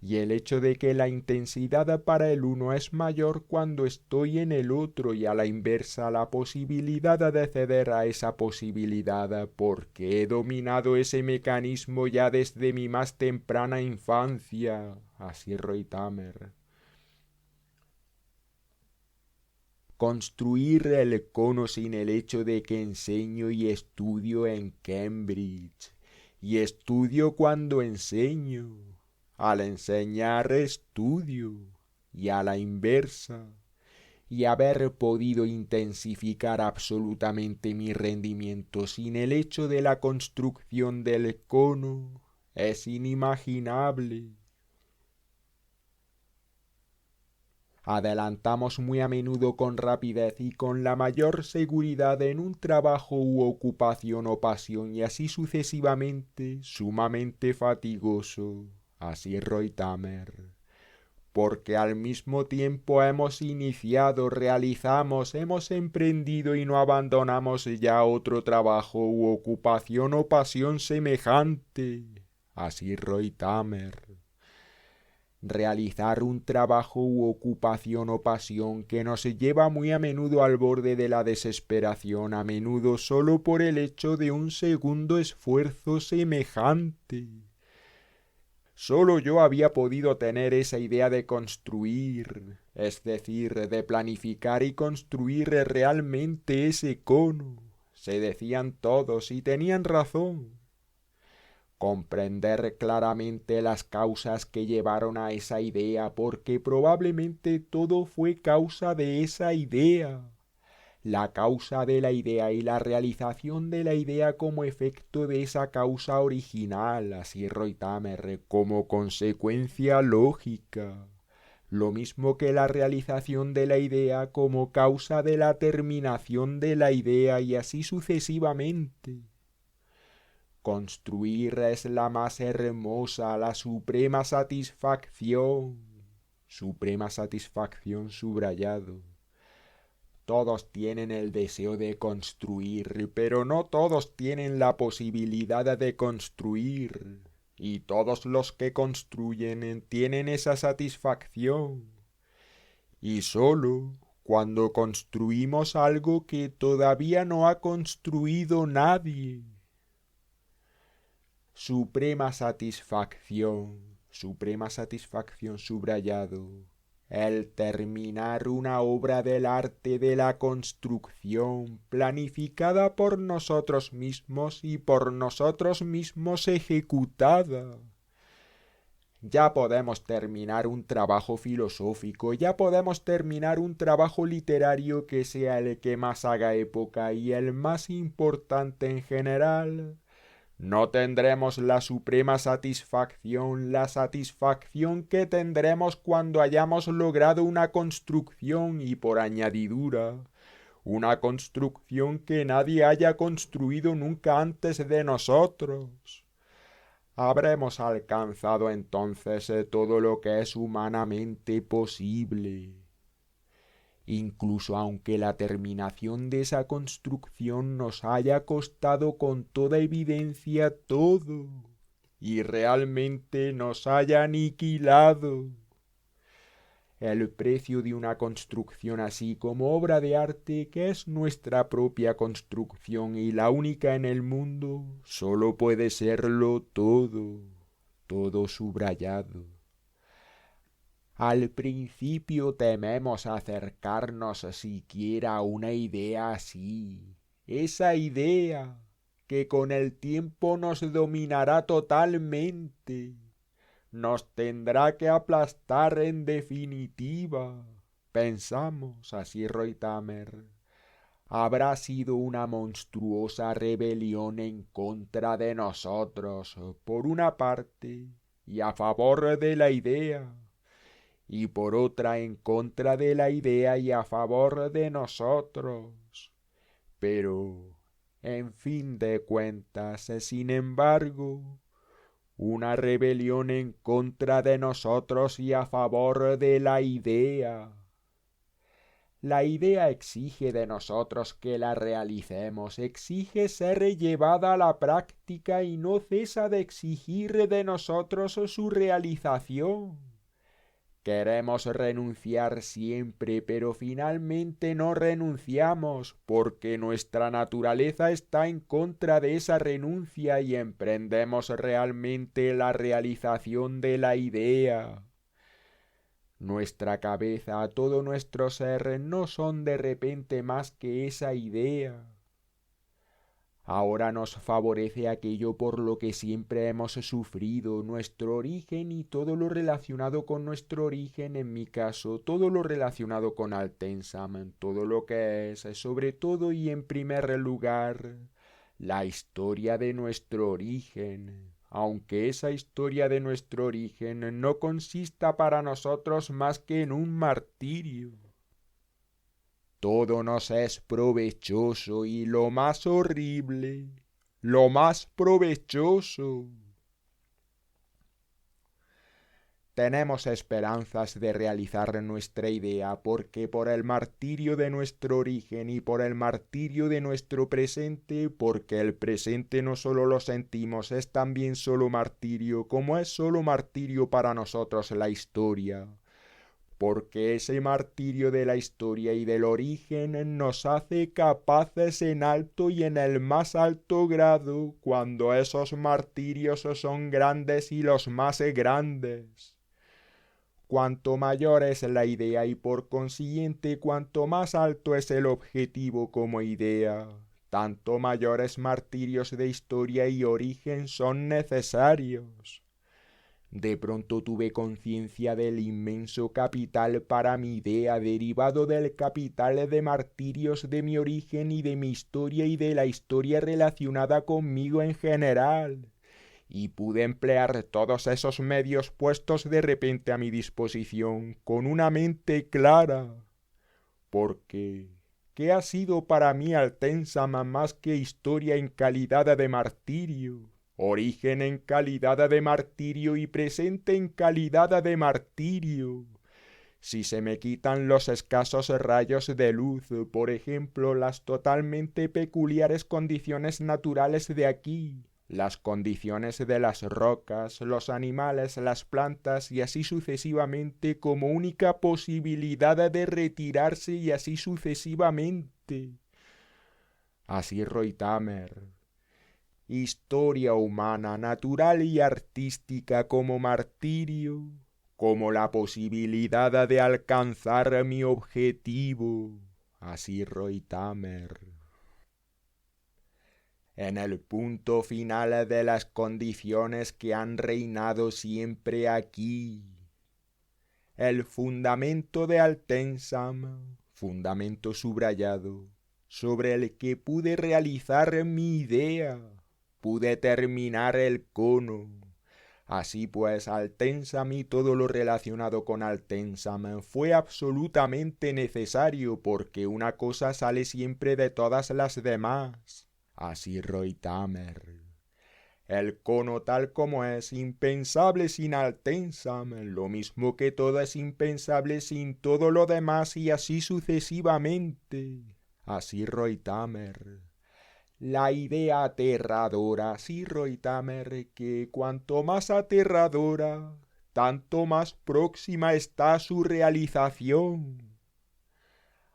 Y el hecho de que la intensidad para el uno es mayor cuando estoy en el otro, y a la inversa la posibilidad de ceder a esa posibilidad, porque he dominado ese mecanismo ya desde mi más temprana infancia. Así Reutemer. Construir el cono sin el hecho de que enseño y estudio en Cambridge, y estudio cuando enseño. Al enseñar estudio, y a la inversa. Y haber podido intensificar absolutamente mi rendimiento sin el hecho de la construcción del cono es inimaginable. Adelantamos muy a menudo con rapidez y con la mayor seguridad en un trabajo u ocupación o pasión y así sucesivamente, sumamente fatigoso. Así Reutemer. Porque al mismo tiempo hemos iniciado, realizamos, hemos emprendido y no abandonamos ya otro trabajo u ocupación o pasión semejante. Así Reutemer. Realizar un trabajo u ocupación o pasión que nos lleva muy a menudo al borde de la desesperación, a menudo solo por el hecho de un segundo esfuerzo semejante. Solo yo había podido tener esa idea de construir, es decir, de planificar y construir realmente ese cono. Se decían todos y tenían razón. Comprender claramente las causas que llevaron a esa idea, porque probablemente todo fue causa de esa idea. La causa de la idea y la realización de la idea como efecto de esa causa original, así Reutemer, como consecuencia lógica. Lo mismo que la realización de la idea como causa de la terminación de la idea y así sucesivamente. Construir es la más hermosa, la suprema satisfacción subrayado. Todos tienen el deseo de construir, pero no todos tienen la posibilidad de construir. Y todos los que construyen tienen esa satisfacción. Y solo cuando construimos algo que todavía no ha construido nadie. Suprema satisfacción subrayado. El terminar una obra del arte de la construcción planificada por nosotros mismos y por nosotros mismos ejecutada. Ya podemos terminar un trabajo filosófico, ya podemos terminar un trabajo literario que sea el que más haga época y el más importante en general. No tendremos la suprema satisfacción, la satisfacción que tendremos cuando hayamos logrado una construcción y por añadidura, una construcción que nadie haya construido nunca antes de nosotros. Habremos alcanzado entonces todo lo que es humanamente posible. Incluso aunque la terminación de esa construcción nos haya costado con toda evidencia todo, y realmente nos haya aniquilado. El precio de una construcción así como obra de arte, que es nuestra propia construcción y la única en el mundo, solo puede serlo todo, todo subrayado. Al principio tememos acercarnos siquiera a una idea así, esa idea que con el tiempo nos dominará totalmente, nos tendrá que aplastar en definitiva. Pensamos, así Reutemer, habrá sido una monstruosa rebelión en contra de nosotros, por una parte, y a favor de la idea, y por otra en contra de la idea y a favor de nosotros. Pero, en fin de cuentas, sin embargo, una rebelión en contra de nosotros y a favor de la idea. La idea exige de nosotros que la realicemos, exige ser llevada a la práctica y no cesa de exigir de nosotros su realización. Queremos renunciar siempre, pero finalmente no renunciamos, porque nuestra naturaleza está en contra de esa renuncia y emprendemos realmente la realización de la idea. Nuestra cabeza, todo nuestro ser no son de repente más que esa idea. Ahora nos favorece aquello por lo que siempre hemos sufrido, nuestro origen y todo lo relacionado con nuestro origen, en mi caso, todo lo relacionado con Altensam, todo lo que es, sobre todo y en primer lugar, la historia de nuestro origen. Aunque esa historia de nuestro origen no consista para nosotros más que en un martirio. Todo nos es provechoso y lo más horrible, lo más provechoso. Tenemos esperanzas de realizar nuestra idea porque por el martirio de nuestro origen y por el martirio de nuestro presente, porque el presente no solo lo sentimos, es también solo martirio, como es solo martirio para nosotros la historia. Porque ese martirio de la historia y del origen nos hace capaces en alto y en el más alto grado, cuando esos martirios son grandes y los más grandes. Cuanto mayor es la idea y por consiguiente cuanto más alto es el objetivo como idea, tanto mayores martirios de historia y origen son necesarios. De pronto tuve conciencia del inmenso capital para mi idea derivado del capital de martirios de mi origen y de mi historia y de la historia relacionada conmigo en general. Y pude emplear todos esos medios puestos de repente a mi disposición con una mente clara. Porque, ¿qué ha sido para mí Altensam más que historia en calidad de martirio? Origen en calidad de martirio y presente en calidad de martirio. Si se me quitan los escasos rayos de luz, por ejemplo, las totalmente peculiares condiciones naturales de aquí, las condiciones de las rocas, los animales, las plantas y así sucesivamente como única posibilidad de retirarse y así sucesivamente. Así Reutemer. Historia humana, natural y artística como martirio, como la posibilidad de alcanzar mi objetivo. Así Reutemer. En el punto final de las condiciones que han reinado siempre aquí. El fundamento de Altensam, fundamento subrayado, sobre el que pude realizar mi idea. Pude terminar el cono. Así pues, Altensam y todo lo relacionado con Altensam fue absolutamente necesario porque una cosa sale siempre de todas las demás. Así Reutemer. El cono tal como es impensable sin Altensam, lo mismo que todo es impensable sin todo lo demás y así sucesivamente. Así Reutemer. La idea aterradora, sí Reutemer, que cuanto más aterradora, tanto más próxima está su realización.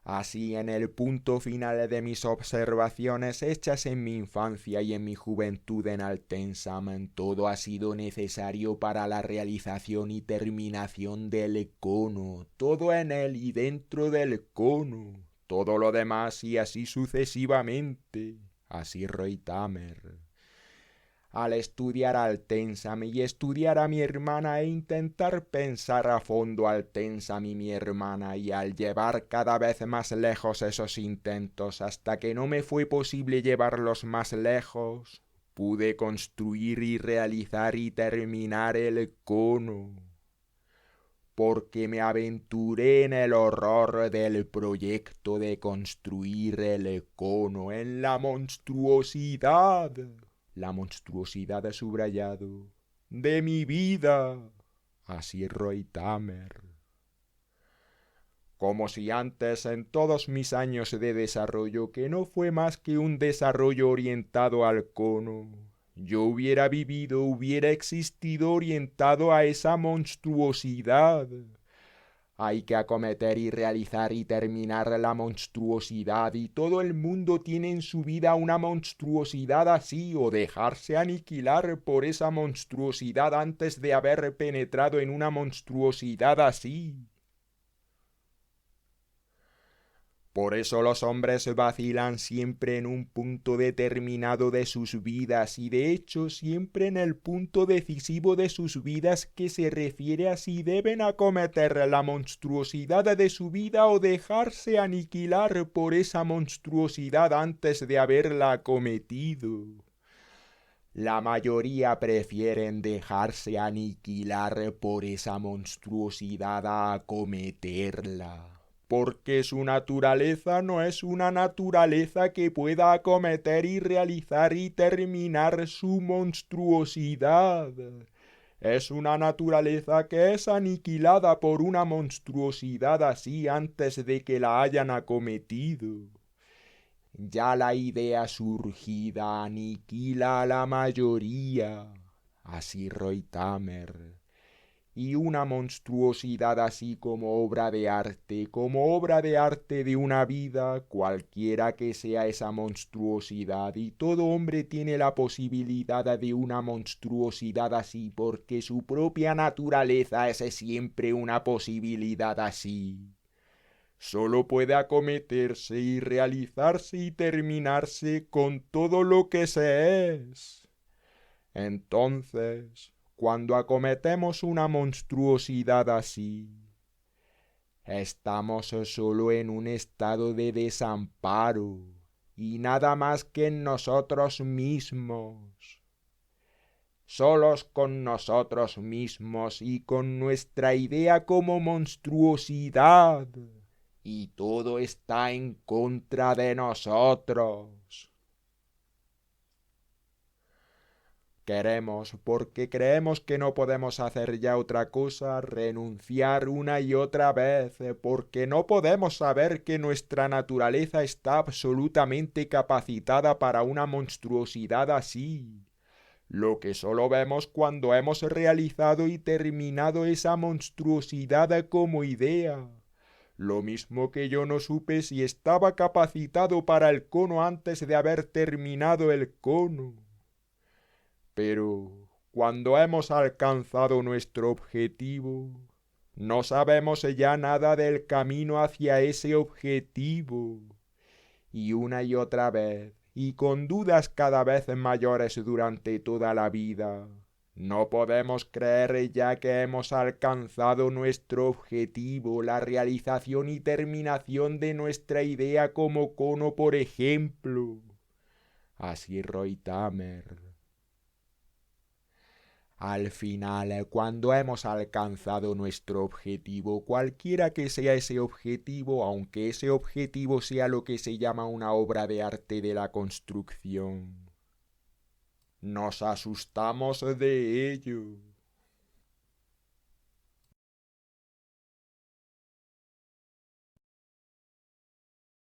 Así en el punto final de mis observaciones hechas en mi infancia y en mi juventud en Altensam, todo ha sido necesario para la realización y terminación del cono, todo en él y dentro del cono, todo lo demás y así sucesivamente. Así Reutemer. Al estudiar Altensam y estudiar a mi hermana e intentar pensar a fondo Altensam y mi hermana y al llevar cada vez más lejos esos intentos hasta que no me fue posible llevarlos más lejos, pude construir y realizar y terminar el cono. Porque me aventuré en el horror del proyecto de construir el cono, en la monstruosidad subrayado, de mi vida. Así Reutemer. Como si antes, en todos mis años de desarrollo, que no fue más que un desarrollo orientado al cono, yo hubiera vivido, hubiera existido orientado a esa monstruosidad. Hay que acometer y realizar y terminar la monstruosidad y todo el mundo tiene en su vida una monstruosidad así o dejarse aniquilar por esa monstruosidad antes de haber penetrado en una monstruosidad así. Por eso los hombres vacilan siempre en un punto determinado de sus vidas y de hecho siempre en el punto decisivo de sus vidas que se refiere a si deben acometer la monstruosidad de su vida o dejarse aniquilar por esa monstruosidad antes de haberla acometido. La mayoría prefieren dejarse aniquilar por esa monstruosidad a acometerla. Porque su naturaleza no es una naturaleza que pueda acometer y realizar y terminar su monstruosidad. Es una naturaleza que es aniquilada por una monstruosidad así antes de que la hayan acometido. Ya la idea surgida aniquila a la mayoría, así Reutemer. Y una monstruosidad así como obra de arte de una vida, cualquiera que sea esa monstruosidad, y todo hombre tiene la posibilidad de una monstruosidad así, porque su propia naturaleza es siempre una posibilidad así. Solo puede acometerse y realizarse y terminarse con todo lo que se es. Entonces, cuando acometemos una monstruosidad así, estamos solo en un estado de desamparo y nada más que en nosotros mismos. Solos con nosotros mismos y con nuestra idea como monstruosidad. Y todo está en contra de nosotros. Queremos, porque creemos que no podemos hacer ya otra cosa, renunciar una y otra vez, porque no podemos saber que nuestra naturaleza está absolutamente capacitada para una monstruosidad así. Lo que solo vemos cuando hemos realizado y terminado esa monstruosidad como idea. Lo mismo que yo no supe si estaba capacitado para el cono antes de haber terminado el cono. Pero cuando hemos alcanzado nuestro objetivo, no sabemos ya nada del camino hacia ese objetivo. Y una y otra vez, y con dudas cada vez mayores durante toda la vida, no podemos creer ya que hemos alcanzado nuestro objetivo, la realización y terminación de nuestra idea como cono, por ejemplo. Así Reutemer. Al final, cuando hemos alcanzado nuestro objetivo, cualquiera que sea ese objetivo, aunque ese objetivo sea lo que se llama una obra de arte de la construcción, nos asustamos de ello.